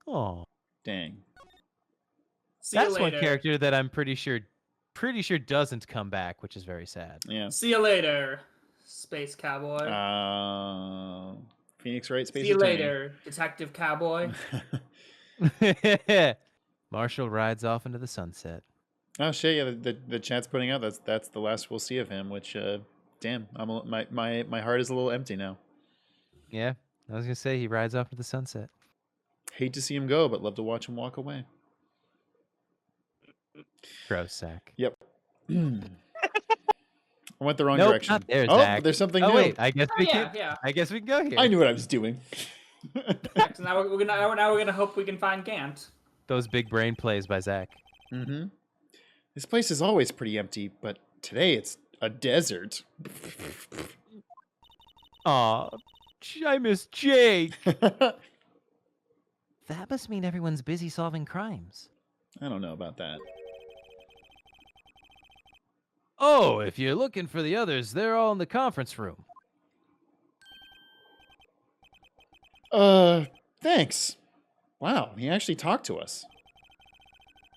Oh, Dang. See you That's one later. character that I'm pretty sure doesn't come back, which is very sad. Yeah. See you later, Space Cowboy. Phoenix Wright Space See you Attorney. later, Detective Cowboy. Marshall rides off into the sunset. Oh shit! Yeah, the chat's putting out that's the last we'll see of him. Which, damn, my heart is a little empty now. Yeah, I was gonna say he rides off into the sunset. Hate to see him go, but love to watch him walk away. Gross sack. Yep. I went the wrong Nope, direction. not there, oh, Zach. there's something Oh new. wait, I guess Oh, we yeah, can. yeah. I guess we can go here. I knew what I was doing. So now we're gonna hope we can find Gant. Those big brain plays by Zach. Mm-hmm. This place is always pretty empty, but today it's a desert. Aw, I miss Jake. that must mean everyone's busy solving crimes. I don't know about that. Oh, if you're looking for the others, they're all in the conference room. Thanks. Wow, he actually talked to us.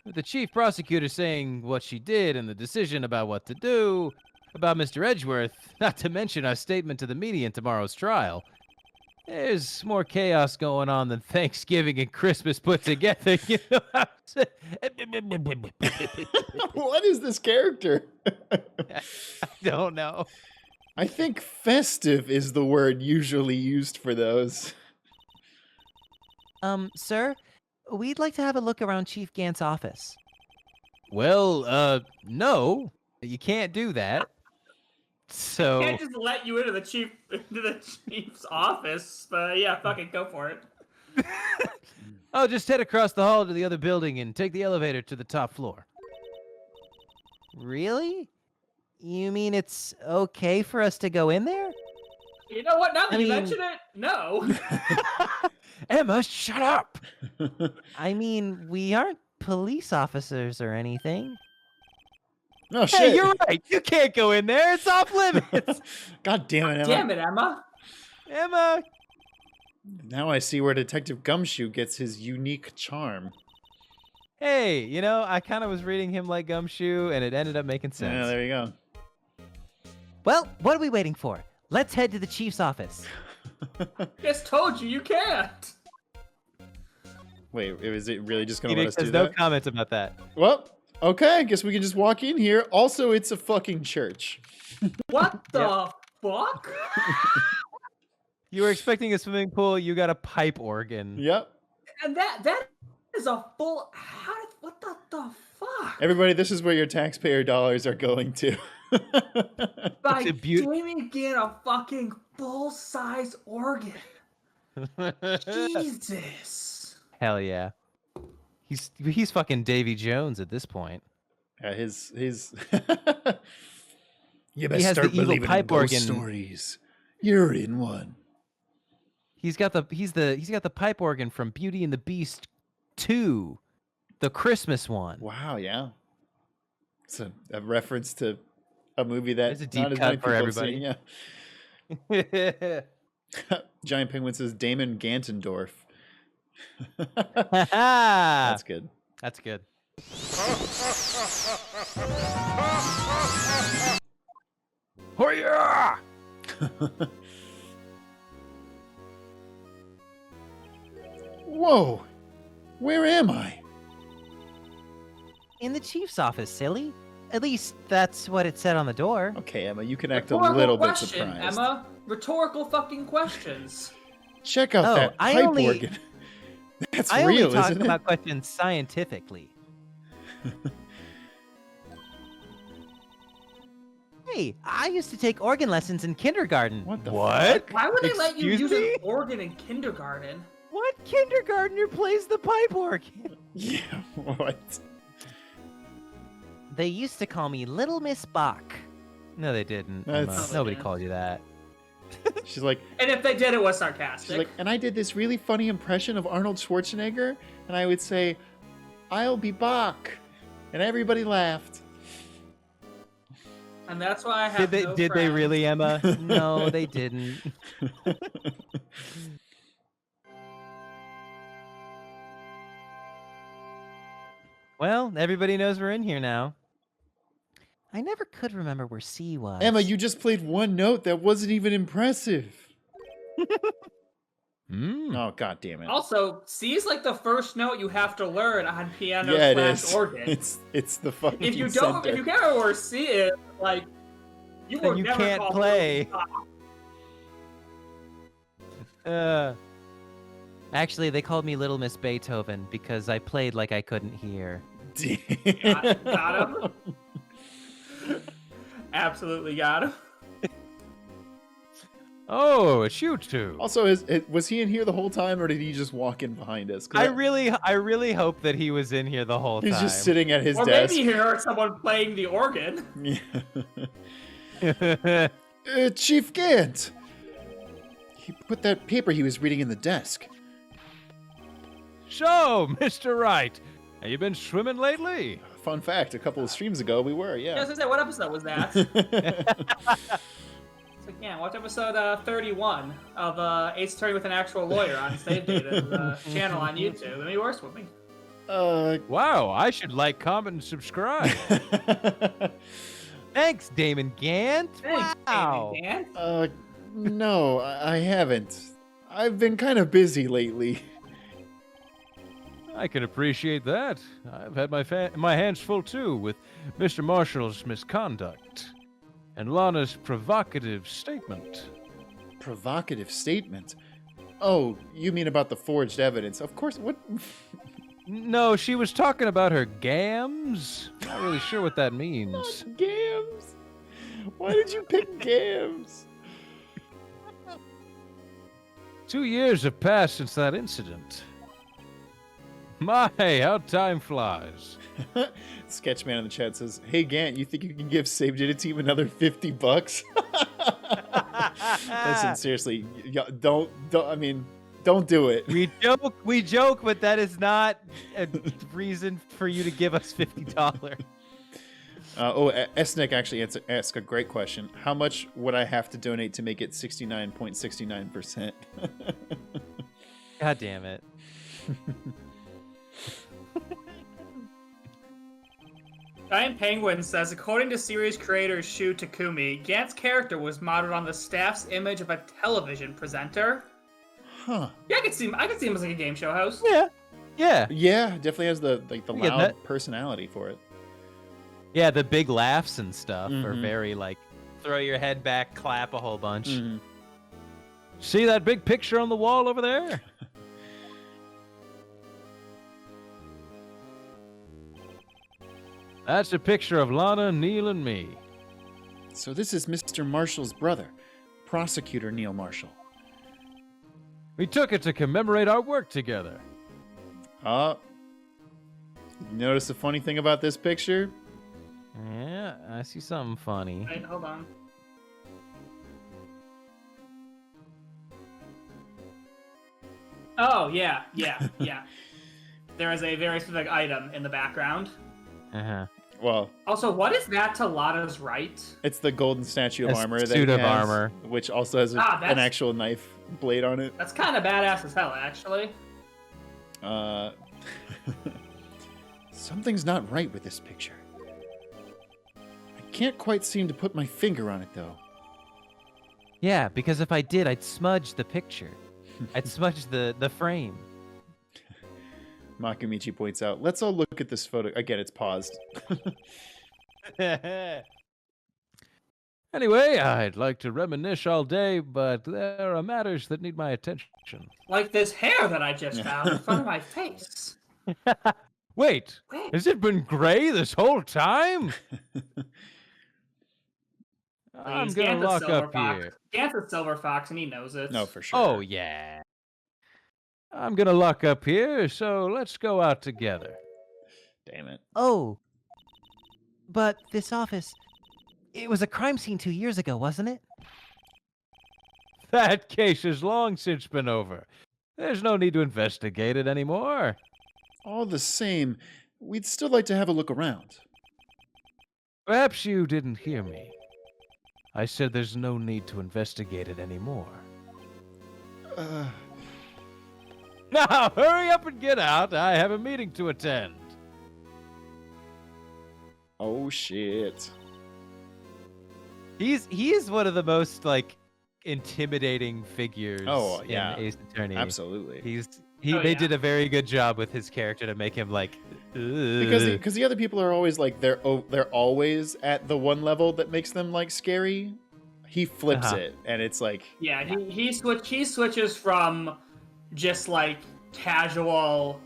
With the chief prosecutor saying what she did and the decision about what to do, about Mr. Edgeworth, not to mention our statement to the media in tomorrow's trial. There's more chaos going on than Thanksgiving and Christmas put together. You know what I'm saying? What is this character? I don't know. I think festive is the word usually used for those. Sir, we'd like to have a look around Chief Gant's office. Well, no, you can't do that. So, Can't just let you into the chief's office. But yeah, fucking go for it. Oh, just head across the hall to the other building and take the elevator to the top floor. Really? You mean it's okay for us to go in there? You know what? Now that I you mean- mention it, no. Emma, shut up! I mean, we aren't police officers or anything. Oh shit! Hey, you're right. You can't go in there. It's off limits. God damn it, Emma. Damn it, Emma. Emma. Now I see where Detective Gumshoe gets his unique charm. Hey, you know, I kind of was reading him like Gumshoe, and it ended up making sense. Yeah, there you go. Well, what are we waiting for? Let's head to the chief's office. Just told you can't. Wait, is it really just gonna let Phoenix us do has no that? comment about that. Well, okay, I guess we can just walk in here. Also, it's a fucking church. What the fuck? You were expecting a swimming pool. You got a pipe organ. Yep. And that is a full. What the fuck? Everybody, this is where your taxpayer dollars are going to. By It's a beaut- Damon Gant, a fucking full-size organ. Jesus. Hell yeah. He's fucking Davy Jones at this point. Yeah, his you He best has start the evil believing pipe in ghost organ. stories. You're in one. He's got the pipe organ from Beauty and the Beast 2, the Christmas one. Wow, yeah. It's a reference to a movie that It's a not deep as cut many for people have everybody. seen, yeah. Giant Penguin says Damon Gantendorf. That's good. That's good. Oh yeah! Whoa! Where am I? In the chief's office, silly. At least that's what it said on the door. Okay, Emma, you can act a Rhetorical little bit question, surprised. Emma. Rhetorical fucking questions. Check out Oh, that I pipe only- organ. That's I real, only talk isn't it? about questions scientifically. Hey, I used to take organ lessons in kindergarten. What the What? Why would they let you Excuse use me? an organ in kindergarten? What kindergartner plays the pipe organ? Yeah, what? They used to call me Little Miss Bach. No, they didn't. That's- Emma. Nobody called you that. She's like, And if they did, it was she's sarcastic. like, and I did this really funny impression of Arnold Schwarzenegger, and I would say, "I'll be Bach," and everybody laughed. And that's why I have Did they? no Did they friends. really, Emma? No, they didn't. Well, everybody knows we're in here now. I never could remember where C was. Emma, you just played one note that wasn't even impressive. Hmm. Oh, god damn it! Also, C is like the first note you have to learn on piano Yeah, it slash is. organ. It's the fucking If you center. don't, if you can't remember where C is, like you Then will you never can't call play. Mozart. Actually, they called me Little Miss Beethoven because I played like I couldn't hear. Got him. Absolutely got him. Oh, it's you two. Also, was he in here the whole time, or did he just walk in behind us? 'Cause I really hope that he was in here the whole he's time. just sitting at his Or desk. maybe he heard someone playing the organ. Yeah. Chief Gant. He put that paper he was reading in the desk. So, Mr. Wright, have you been swimming lately? Fun fact: a couple of streams ago, we were. Yeah, I Yeah. was gonna say, what episode was that? So, yeah, watch episode 31 of Ace Attorney with an actual lawyer on Save Data's channel on YouTube. Let me worse with me. Wow, I should like, comment, and subscribe. Thanks, Damon Gant. Thanks, Wow. Damon Gant. No, I haven't. I've been kind of busy lately. I can appreciate that. I've had my hands full too with Mr. Marshall's misconduct and Lana's provocative statement. Provocative statement. Oh, you mean about the forged evidence? Of course. What? No, she was talking about her gams. Not really sure what that means. Gams. Why did you pick Gams? 2 years have passed since that incident. My, how time flies. Sketchman in the chat says, "Hey Gant, you think you can give Save Data Team another $50?" Listen, seriously, don't. I mean, don't do it. We joke, but that is not a reason for you to give us $50. Esnick actually asked a great question. How much would I have to donate to make it 69.69%? God damn it. Giant Penguin says, according to series creator Shu Takumi, Gant's character was modeled on the staff's image of a television presenter. Huh. Yeah, I could see him as like a game show host. Yeah. Yeah, definitely has the loud that. personality for it. Yeah, the big laughs and stuff are Mhm. very like throw your head back, clap a whole bunch. Mhm. See that big picture on the wall over there? That's a picture of Lana, Neil, and me. So this is Mr. Marshall's brother, prosecutor Neil Marshall. We took it to commemorate our work together. Notice the funny thing about this picture? Yeah, I see something funny. Wait, hold on. Oh, yeah. There is a very specific item in the background. Uh-huh. Well, Also, what is that to Lana's right? it's the golden statue of A armor that suit he of has, armor. which also has an that's- actual knife blade on it. That's kind of badass as hell, actually. Something's not right with this picture. I can't quite seem to put my finger on it, though. Yeah, because if I did, I'd smudge the picture. I'd smudge the frame. Makamichi points out, let's all look at this photo. Again, it's paused. Anyway, I'd like to reminisce all day, but there are matters that need my attention. Like this hair that I just found in front of my face. Wait, Wait. has it been gray this whole time? I'm Please, gonna Gant's a lock silver up fox. here. Gant's a silver fox, and he knows it. No, for sure. Oh, yeah. I'm gonna lock up here, so let's go out together. Damn it. Oh. But this office, it was a crime scene 2 years ago, wasn't it? That case has long since been over. There's no need to investigate it anymore. All the same, we'd still like to have a look around. Perhaps you didn't hear me. I said there's no need to investigate it anymore. Now, hurry up and get out. I have a meeting to attend. Oh, shit. He is one of the most like intimidating figures Oh, yeah. in Ace Attorney. Absolutely. They did a very good job with his character to make him like Because the other people are always like they're always at the one level that makes them like scary. He flips it, and it's like Yeah, he switches from just like casual,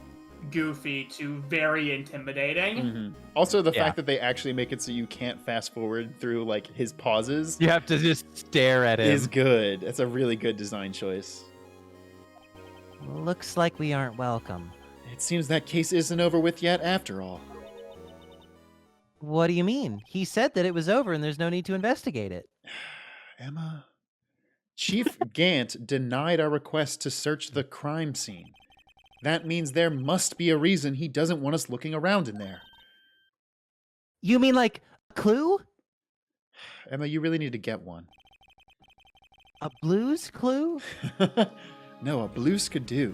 goofy to very intimidating. Also the Yeah. fact that they actually make it so you can't fast forward through like his pauses you have to just stare at him. is good. It's a really good design choice. Looks like we aren't welcome. It seems that case isn't over with yet after all. What do you mean? He said that it was over and there's no need to investigate it. Emma, Chief Gant denied our request to search the crime scene. That means there must be a reason he doesn't want us looking around in there. You mean like a clue? Emma, you really need to get one. A blues clue? No, a blues could do.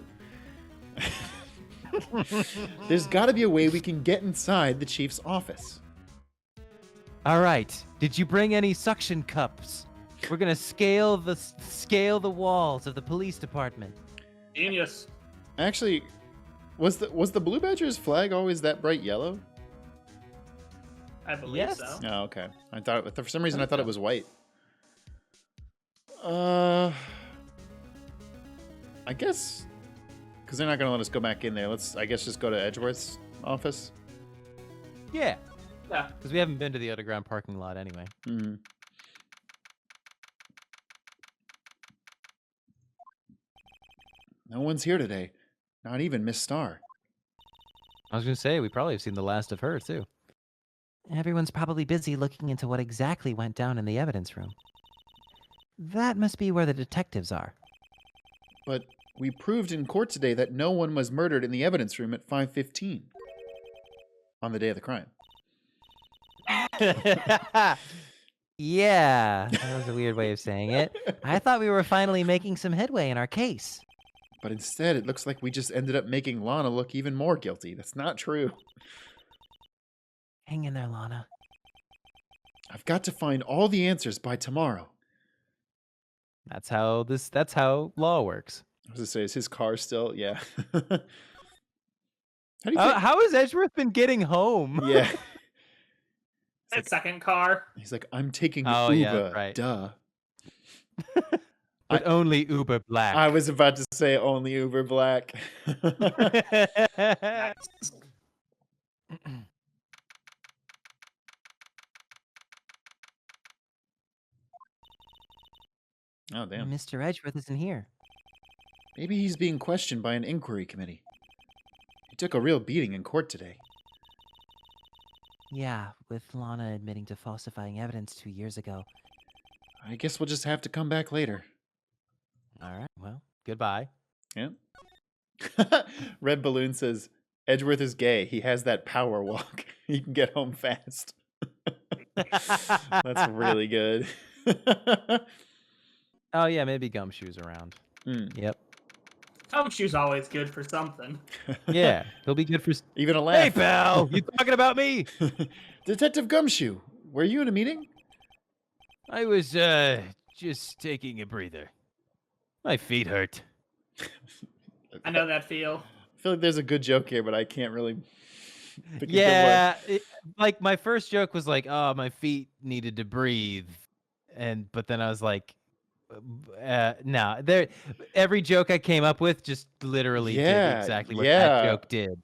There's got to be a way we can get inside the chief's office. All right. Did you bring any suction cups? We're gonna scale the walls of the police department. Genius. Actually, was the Blue Badger's flag always that bright yellow? I believe Yes. so. Oh, okay. I thought for some reason I thought it was white. I guess because they're not gonna let us go back in there. Let's just go to Edgeworth's office. Yeah, Yeah. because we haven't been to the underground parking lot anyway. Hmm. No one's here today. Not even Miss Star. I was going to say, we probably have seen the last of her, too. Everyone's probably busy looking into what exactly went down in the evidence room. That must be where the detectives are. But we proved in court today that no one was murdered in the evidence room at 5:15 on the day of the crime. Yeah, that was a weird way of saying it. I thought we were finally making some headway in our case. But instead, it looks like we just ended up making Lana look even more guilty. That's not true. Hang in there, Lana. I've got to find all the answers by tomorrow. That's how law works. I was going to say, is his car still? Yeah. How do you think? How has Edgeworth been getting home? Yeah. That second car. He's like, I'm taking Oh, Uber. yeah, right. Duh. But only Uber Black. I was about to say only Uber Black. Nice. Oh, damn. Mr. Edgeworth isn't here. Maybe he's being questioned by an inquiry committee. He took a real beating in court today. Yeah, with Lana admitting to falsifying evidence 2 years ago. I guess we'll just have to come back later. All right, well, goodbye. Yeah. Red Balloon says, Edgeworth is gay. He has that power walk. He can get home fast. That's really good. Oh, yeah, maybe Gumshoe's around. Yep. Gumshoe's always good for something. Yeah, he'll be good for... Even a laugh. Hey, pal! You talking about me? Detective Gumshoe, were you in a meeting? I was, just taking a breather. My feet hurt. I know that feel. I feel like there's a good joke here, but I can't really pick a good Yeah, like my first joke was like, "Oh, my feet needed to breathe," but then I was like, "No." Every joke I came up with just literally did exactly what that joke did.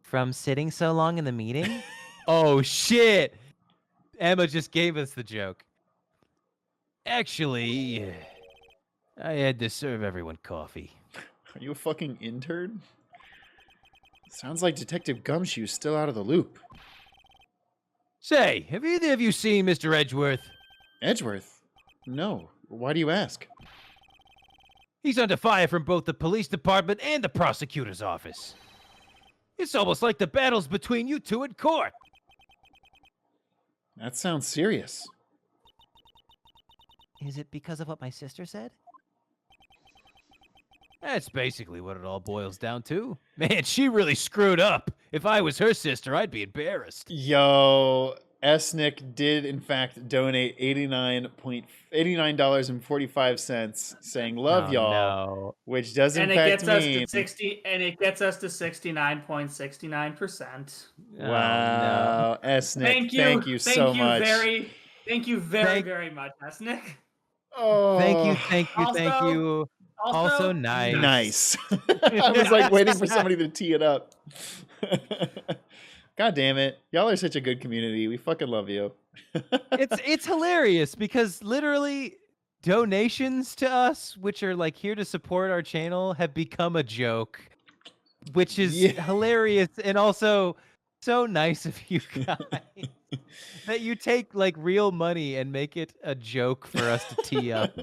From sitting so long in the meeting? Oh shit! Emma just gave us the joke. Actually, I had to serve everyone coffee. Are you a fucking intern? Sounds like Detective Gumshoe's still out of the loop. Say, have either of you seen Mr. Edgeworth? Edgeworth? No. Why do you ask? He's under fire from both the police department and the prosecutor's office. It's almost like the battle's between you two in court. That sounds serious. Is it because of what my sister said? That's basically what it all boils down to. Man, she really screwed up. If I was her sister, I'd be embarrassed. Yo, Esnick did in fact donate $89.45, saying love y'all, No. which does in And it fact gets us mean to 60, and it gets us to 69.69%. wow, Esnick, thank you so much. Thank you very much, Esnick. Oh, Thank you. Also nice. nice. I was like waiting for somebody to tee it up. God damn it. Y'all are such a good community. We fucking love you. It's hilarious because literally donations to us, which are like here to support our channel, have become a joke, which is hilarious and also so nice of you guys that you take like real money and make it a joke for us to tee up.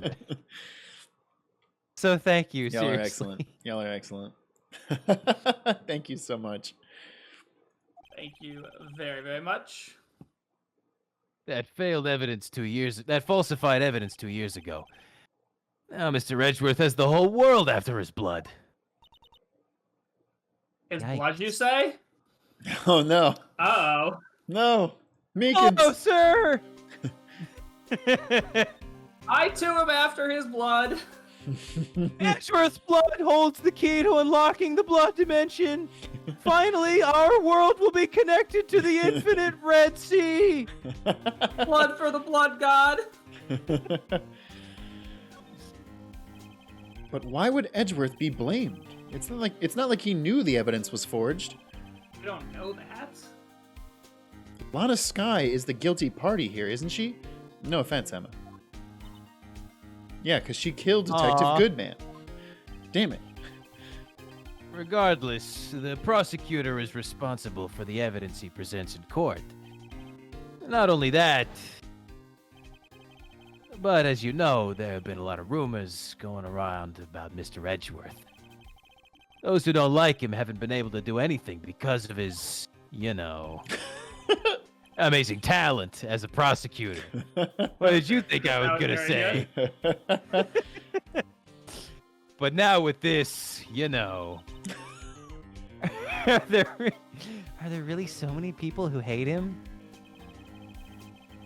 So thank you. Y'all seriously. are excellent. Y'all are excellent. Thank you so much. Thank you very much. That falsified evidence 2 years ago. Now Mr. Edgeworth has the whole world after his blood. His Yikes. blood, you say? Oh no. Uh-oh. No. Meekins. Oh, sir! I too am after his blood. Edgeworth's blood holds the key to unlocking the blood dimension. Finally, our world will be connected to the infinite Red Sea. Blood for the blood god. But why would Edgeworth be blamed? It's not like he knew the evidence was forged. You don't know that? Lana Skye is the guilty party here, isn't she? No offense, Emma. Yeah, because she killed Detective Aw. Goodman. Damn it. Regardless, the prosecutor is responsible for the evidence he presents in court. Not only that, but as you know, there have been a lot of rumors going around about Mr. Edgeworth. Those who don't like him haven't been able to do anything because of his, amazing talent as a prosecutor. What did you think I was gonna say? But now with this, are there really so many people who hate him?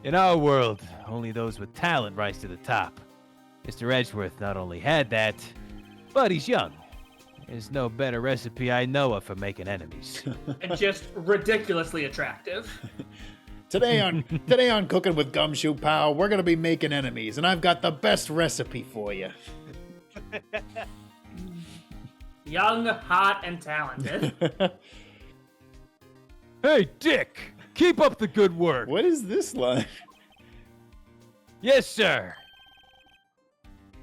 In our world, only those with talent rise to the top. Mr. Edgeworth not only had that, but he's young. There's no better recipe I know of for making enemies. And just ridiculously attractive. Today on Cooking with Gumshoe Pal, we're gonna be making enemies, and I've got the best recipe for you. Young, hot, and talented. Hey, Dick! Keep up the good work! What is this line? Yes, sir!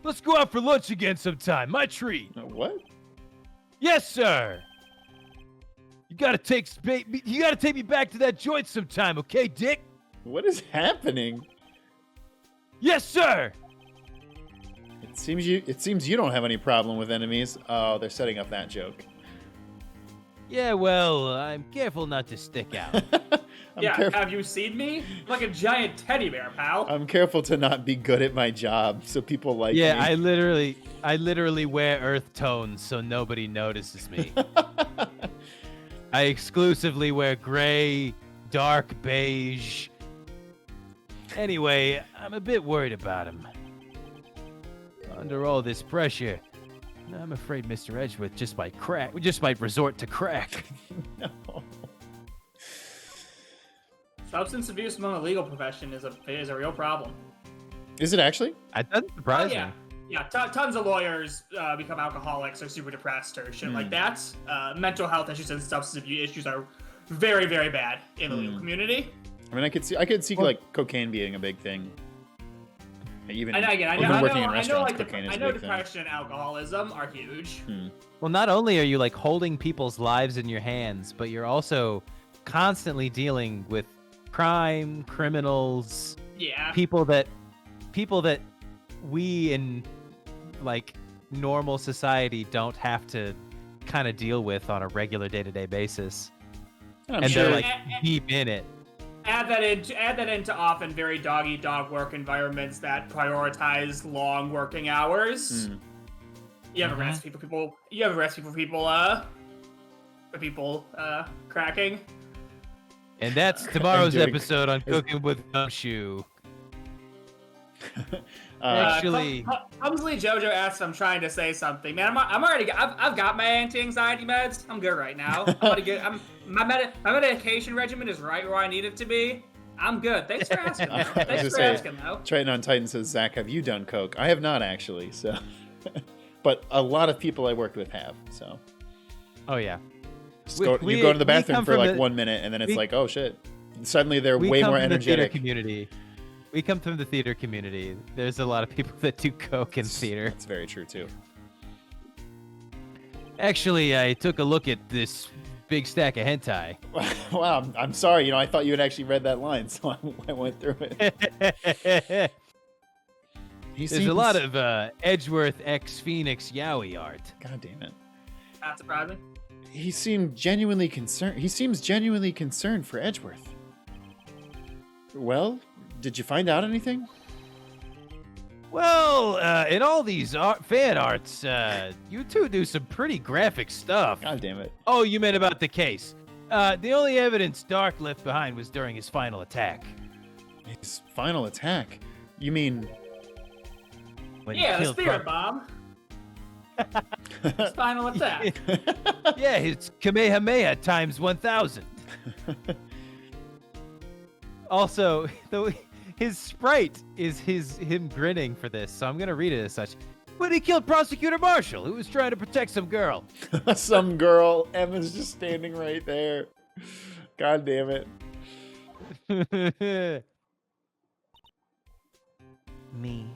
Let's go out for lunch again sometime. My treat. What? Yes, sir! You gotta take me back to that joint sometime, okay, Dick? What is happening? Yes, sir! It seems you don't have any problem with enemies. Oh, they're setting up that joke. Yeah, well, I'm careful not to stick out. Have you seen me? I'm like a giant teddy bear, pal. I'm careful to not be good at my job, so people like me. Yeah, I literally wear earth tones so nobody notices me. I exclusively wear gray, dark beige. Anyway, I'm a bit worried about him. Under all this pressure, I'm afraid Mr. Edgeworth just might resort to crack. No. Substance abuse among the legal profession is a real problem. Is it actually? That doesn't surprise me. Yeah, tons of lawyers become alcoholics or super depressed or shit like that. Mental health issues and substance abuse issues are very, very bad in the legal community. I mean, I could see like cocaine being a big thing. Even working in restaurants, cocaine is a big thing. Depression and alcoholism are huge. Well, not only are you like holding people's lives in your hands, but you're also constantly dealing with crime, criminals, people that we in like normal society don't have to kind of deal with on a regular day-to-day basis. They're like deep in it. Add that into often very dog-eat-dog work environments that prioritize long working hours. You have a recipe for people. You have a recipe for people cracking. And that's tomorrow's episode on Cooking with Gumshoe. Actually, Clumsily Jojo asks if I'm trying to say something. Man, I've got my anti-anxiety meds. I'm good right now. My medication regimen is right where I need it to be. I'm good. Thanks for asking. Though. Triton on Titan says, Zach, have you done coke? I have not actually. So, but a lot of people I worked with have. So. Oh yeah. You go to the bathroom for like 1 minute, and then it's like, oh shit! Suddenly they're way more energetic. We come from the theater community. There's a lot of people that do coke in theater. That's very true too. Actually, I took a look at this big stack of hentai. Wow, I'm sorry. I thought you had actually read that line, so I went through it. There's a lot of Edgeworth x Phoenix yaoi art. God damn it! Not surprising. He seems genuinely concerned for Edgeworth. Well, did you find out anything? Well, in all these fan arts, you two do some pretty graphic stuff. God damn it. Oh, you meant about the case. The only evidence Darke left behind was during his final attack. His final attack? You mean... the spirit bomb. His final attack. Yeah, his Kamehameha times 1,000. Also, his sprite is him grinning for this, so I'm gonna read it as such. When he killed Prosecutor Marshall, who was trying to protect some girl. Some girl. Emma's just standing right there. God damn it. Me.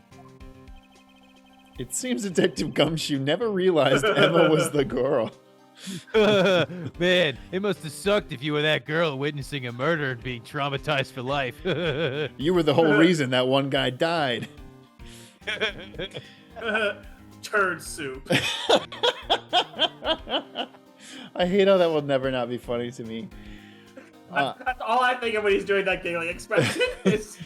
It seems Detective Gumshoe never realized Emma was the girl. Man, it must have sucked if you were that girl witnessing a murder and being traumatized for life. You were the whole reason that one guy died. Turd soup. I hate how that will never not be funny to me. That's all I think of when he's doing that giggling expression is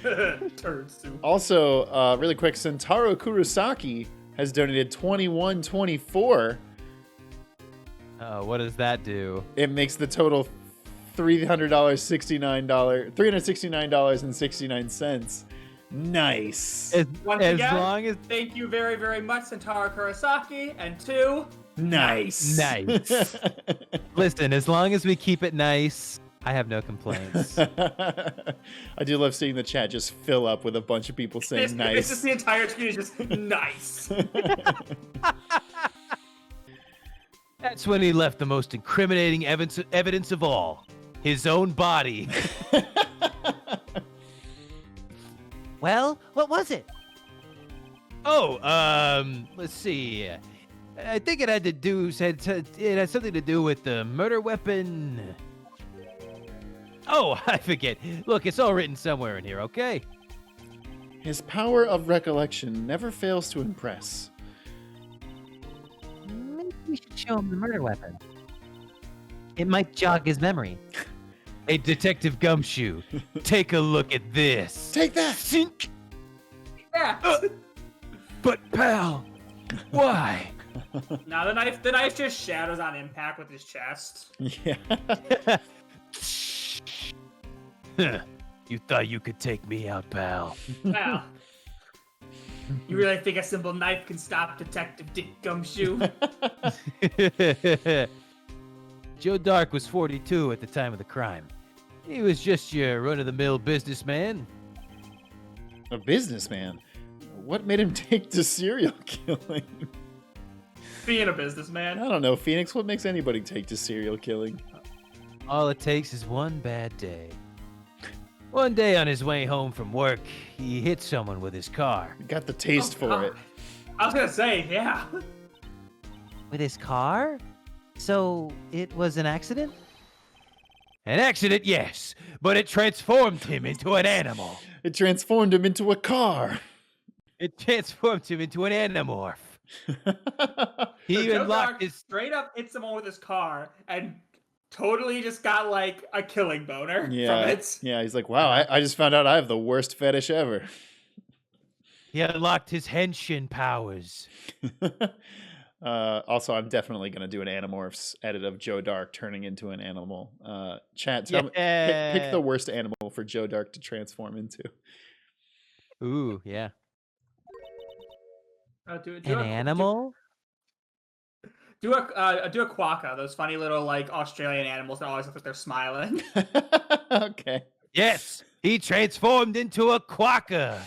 turd soup. Also, really quick, Sentaro Kurosaki has donated 21.24. What does that do? It makes the total $369.69. Nice. Once As again, long as thank you very, very much, Sentaro Kurosaki. And 2, Nice. nice. Listen, as long as we keep it nice, I have no complaints. I do love seeing the chat just fill up with a bunch of people saying it's nice. just the entire screen is just nice. That's when he left the most incriminating evidence of all. His own body. Well, what was it? Oh, let's see. I think it had something to do with the murder weapon. Oh, I forget. Look, it's all written somewhere in here, okay? His power of recollection never fails to impress. Maybe we should show him the murder weapon. It might jog his memory. Hey, Detective Gumshoe, take a look at this. Take that! Sink. Yeah. But, pal, why? Now the knife just shadows on impact with his chest. Yeah. You thought you could take me out, pal. Wow. You really think a simple knife can stop Detective Dick Gumshoe? Joe Darke was 42 at the time of the crime. He was just your run-of-the-mill businessman. A businessman? What made him take to serial killing? Being a I businessman. don't know, Phoenix. What makes anybody take to serial killing? All it takes is one bad day. One day on his way home from work, he hit someone with his car. Got the taste for God. it. I was gonna say, yeah. With his car? So it was an accident? An accident, yes, but it transformed him into an animal. It transformed him into a car. It transformed him into an animorph. He So even Joe locked Darke his... straight up hit someone with his car and totally just got like a killing boner from Yeah. it. Yeah, he's like, wow, I just found out I have the worst fetish ever. He unlocked his henshin powers. Also, I'm definitely going to do an Animorphs edit of Joe Darke turning into an animal. Chat, tell me, pick the worst animal for Joe Darke to transform into. Ooh, yeah. An animal? Do a quokka, those funny little like Australian animals that always look like they're smiling. Okay. Yes, he transformed into a quokka.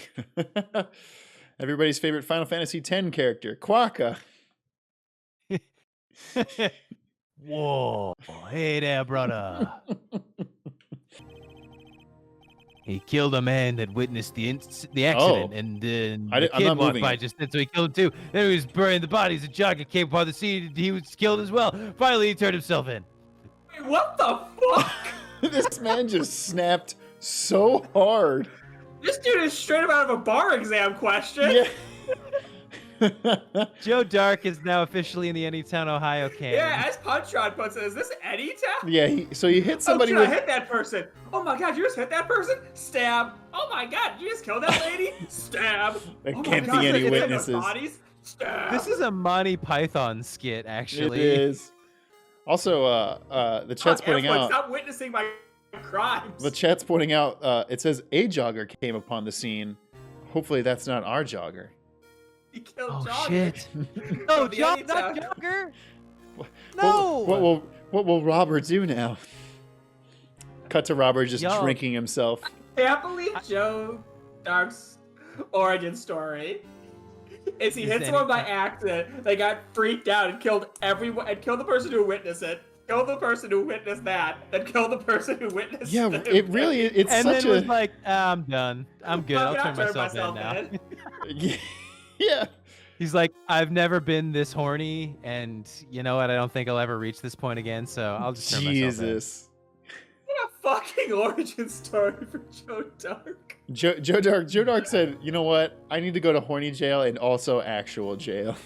Everybody's favorite Final Fantasy X character, Quokka. Whoa, hey there, brother. He killed a man that witnessed the accident, and the I'm kid not walked moving by it. just then, so he killed him too. Then he was burying the bodies. A jogger came upon the scene. He was killed as well. Finally, he turned himself in. Wait, what the fuck? This man just snapped so hard. This dude is straight up out of a bar exam question. Yeah. Joe Darke is now officially in the Anytown, Ohio canon. Yeah, as Punchron puts it, is this Anytown? Yeah, so you hit Oh, somebody dude, I with... hit that person. Oh my god, you just hit that person? Stab. Oh my god, you just killed that lady? Stab. There Oh my can't God, be any you hit those witnesses. Bodies? Stab. This is a Monty Python skit, actually. It is. Also, the chat's pointing Everyone, out... Stop witnessing my crimes. The chat's pointing out, it says a jogger came upon the scene. Hopefully that's not our jogger. He killed Oh, Jogger. shit. Oh, No, the not Anytown. Jogger. What- No. What will Robert do now? Cut to Robert just Yo. drinking himself. Can't believe Joe Darke's origin story is he Is hit someone by Anytown. accident, they got freaked out and killed everyone, and killed the person who witnessed it, killed the person who witnessed that, then killed the person who witnessed Yeah, the it really, it's And such then was a... like, I'm done. I'm good. I'll Fuck it, turn myself in now. in. Yeah. He's like, I've never been this horny, and you know what? I don't think I'll ever reach this point again, so I'll just turn myself in. Jesus. What a fucking origin story for Joe Darke. Joe Darke said, you know what? I need to go to horny jail and also actual jail.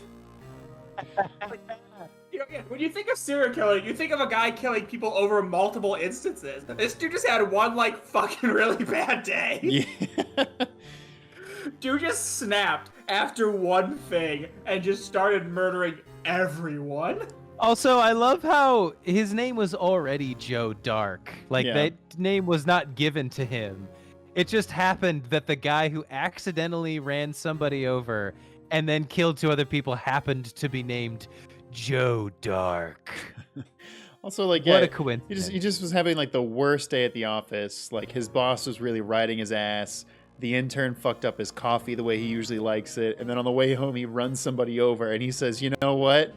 When you think of serial killing, you think of a guy killing people over multiple instances. This dude just had one, like, fucking really bad day. Yeah. Dude just snapped after one thing and just started murdering everyone. Also, I love how his name was already Joe Darke. Like, Yeah. that name was not given to him. It just happened that the guy who accidentally ran somebody over and then killed 2 other people happened to be named Joe Darke. Also, like, What yeah, a coincidence. he just was having, like, the worst day at the office. Like, his boss was really riding his ass. The intern fucked up his coffee the way he usually likes it. And then on the way home, he runs somebody over and he says, you know what?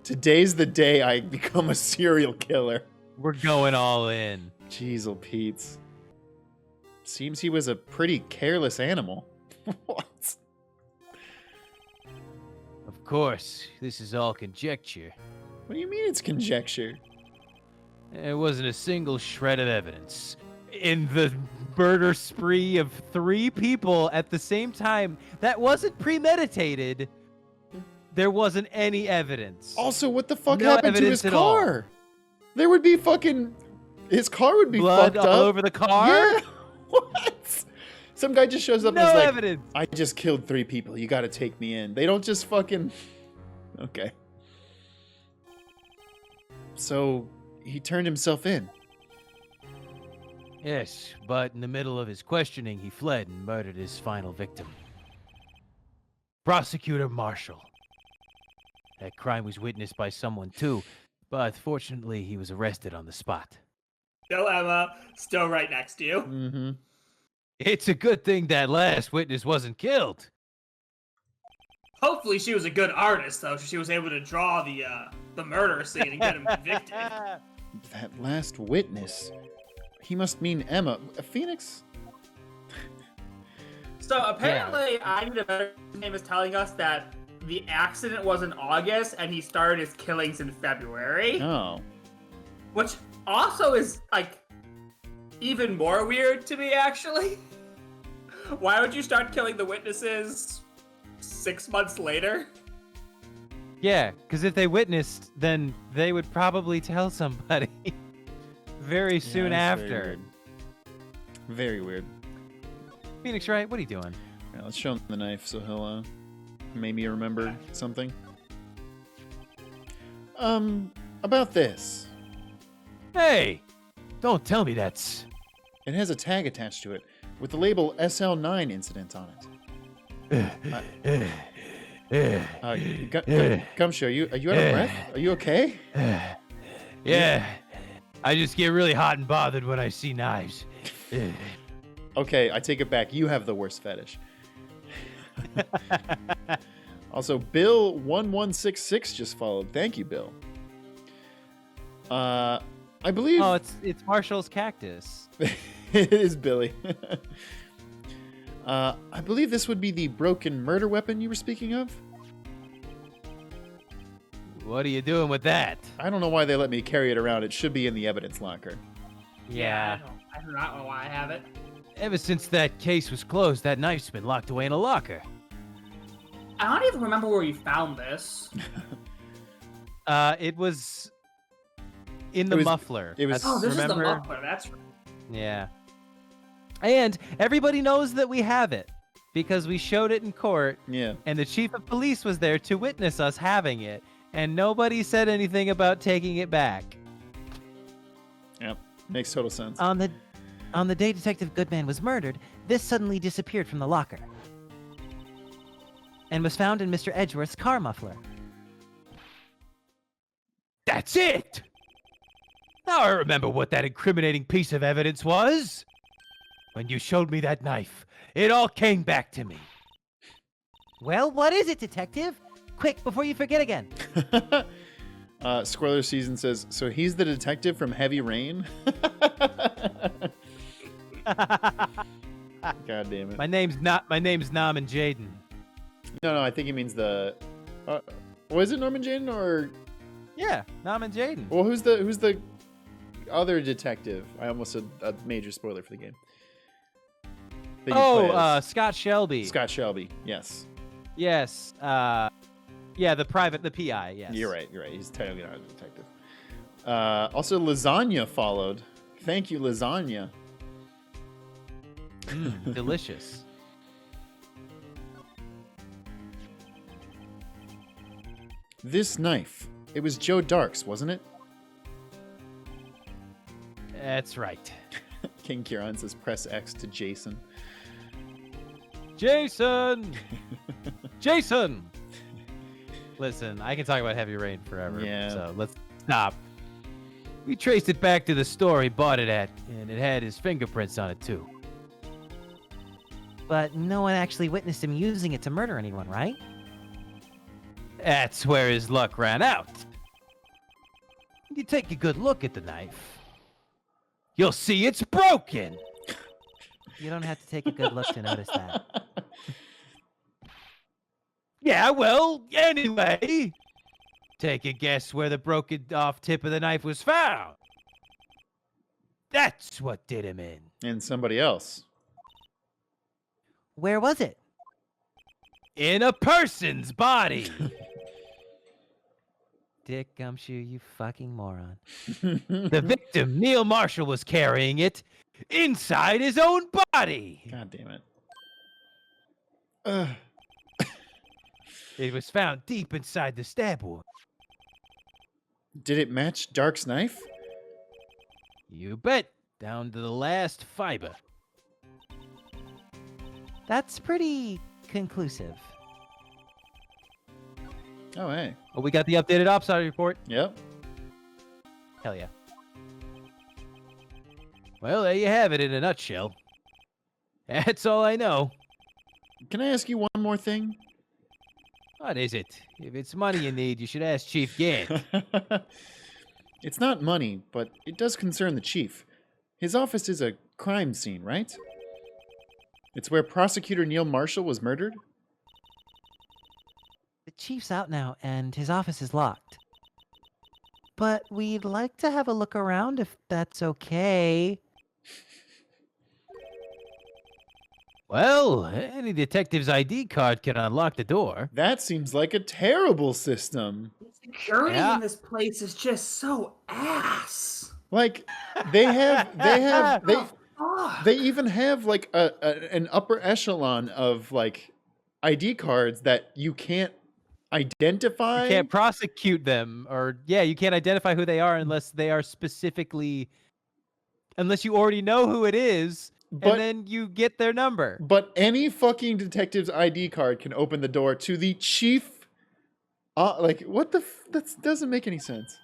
Today's the day I become a serial killer. We're going all in. Jeez, oh Pete's. Seems he was a pretty careless animal. What? Of course, this is all conjecture. What do you mean it's conjecture? There wasn't a single shred of evidence. In the murder spree of 3 people at the same time, that wasn't premeditated. There wasn't any evidence. Also, what the fuck No happened to his evidence at all. car? There would be fucking... His car would be Blood fucked all up. over the car? Yeah. What? Some guy just shows up No and is like, evidence. I just killed 3 people. You gotta take me in. They don't just fucking... Okay. So, he turned himself in. Yes, but in the middle of his questioning, he fled and murdered his final victim. Prosecutor Marshall. That crime was witnessed by someone too, but fortunately he was arrested on the spot. Still Emma, still right next to you. Mm-hmm. It's a good thing that last witness wasn't killed. Hopefully she was a good artist, though, so she was able to draw the murder scene and get him convicted. That last witness. He must mean Emma. Phoenix? So apparently, I Need a Better Name is telling us that the accident was in August and he started his killings in February. Oh. Which also is, like, even more weird to me, actually. Why would you start killing the witnesses 6 months later? Yeah, because if they witnessed, then they would probably tell somebody very soon Yeah, that's after. Very weird. Phoenix Wright, what are you doing? Yeah, let's show him the knife so he'll maybe remember something. About this. Hey, don't tell me that's... It has a tag attached to it with the label SL9 incident on it. Gumshoe, are you out of breath? Are you okay? Yeah, I just get really hot and bothered when I see knives. Okay, I take it back. You have the worst fetish. Also, Bill1166 just followed. Thank you, Bill. I believe... Oh, it's Marshall's cactus. It is Billy. I believe this would be the broken murder weapon you were speaking of. What are you doing with that? I don't know why they let me carry it around. It should be in the evidence locker. Yeah. I do not know why I have it. Ever since that case was closed, that knife's been locked away in a locker. I don't even remember where you found this. It was in the muffler. it was- Oh, this is the remember? muffler. That's right. Yeah. And everybody knows that we have it because we showed it in court, Yeah. and the chief of police was there to witness us having it, and nobody said anything about taking it back. Yep. Makes total sense. On the day Detective Goodman was murdered, this suddenly disappeared from the locker and was found in Mr. Edgeworth's car muffler. That's it! Now I remember what that incriminating piece of evidence was. When you showed me that knife, it all came back to me. Well, what is it, Detective? Quick, before you forget again. Squirrel Season says, so he's the detective from Heavy Rain? God damn it. My name's Nam and Jaden. No, I think he means the. Was it Norman Jaden or? Yeah, Norman Jaden. Well, who's the other detective? I almost said a major spoiler for the game. That you play as. Scott Shelby. Scott Shelby. Yes. Yes. Yeah, the PI. Yes. You're right. He's technically not a detective. Also, lasagna followed. Thank you, lasagna. Delicious. This knife. It was Joe Darke's, wasn't it? That's right. King Kieran says press X to Jason. Jason! Jason! Listen, I can talk about Heavy Rain forever. Yeah. So let's stop. We traced it back to the store he bought it at, and it had his fingerprints on it too. But no one actually witnessed him using it to murder anyone, right? That's where his luck ran out. You take a good look at the knife. You'll see it's broken. You don't have to take a good look to notice that. Yeah, well, anyway. Take a guess where the broken off tip of the knife was found. That's what did him in. And somebody else. Where was it? In a person's body. Dick Gumshoe, you fucking moron. The victim, Neil Marshall, was carrying it inside his own body. God damn it. Ugh. It was found deep inside the stab wound. Did it match Darke's knife? You bet. Down to the last fiber. That's pretty conclusive. Oh, hey. Oh, we got the updated ops report. Yep. Hell yeah. Well, there you have it in a nutshell. That's all I know. Can I ask you one more thing? What is it? If it's money you need, you should ask Chief Gant. It's not money, but it does concern the chief. His office is a crime scene, right? It's where prosecutor Neil Marshall was murdered? The chief's out now, and his office is locked. But we'd like to have a look around if that's okay. Well, any detective's ID card can unlock the door. That seems like a terrible system. Security Yeah. in this place is just so ass. Like, they Fuck. even have like an upper echelon of like ID cards that you can't identify. You can't prosecute them, or you can't identify who they are unless they are specifically, unless you already know who it is, But- and then you get their number. But any fucking detective's ID card can open the door to the chief. Like, what the? That doesn't make any sense.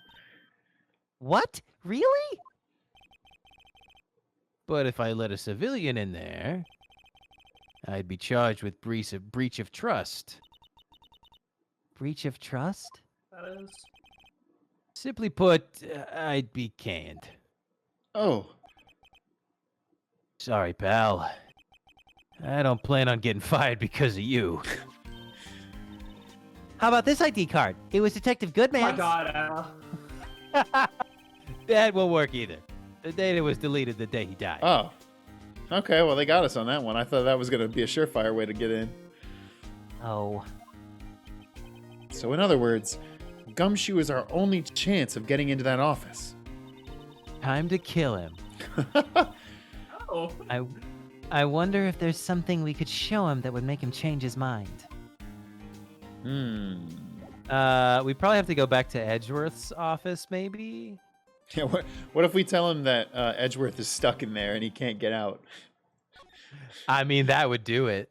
What? Really? But if I let a civilian in there, I'd be charged with breach of trust. Breach of trust? That is. Simply put, I'd be canned. Oh, Sorry, pal. I don't plan on getting fired because of you. How about this ID card? It was Detective Oh my Goodman's. god, Al. That won't work either. The data was deleted the day he died. oh. Okay, well they got us on that one. I thought that was gonna be a surefire way to get in. Oh. So in other words, Gumshoe is our only chance of getting into that office. Time to kill him. Oh. I wonder if there's something we could show him that would make him change his mind. We probably have to go back to Edgeworth's office, maybe? Yeah. What if we tell him that Edgeworth is stuck in there and he can't get out? I mean, that would do it.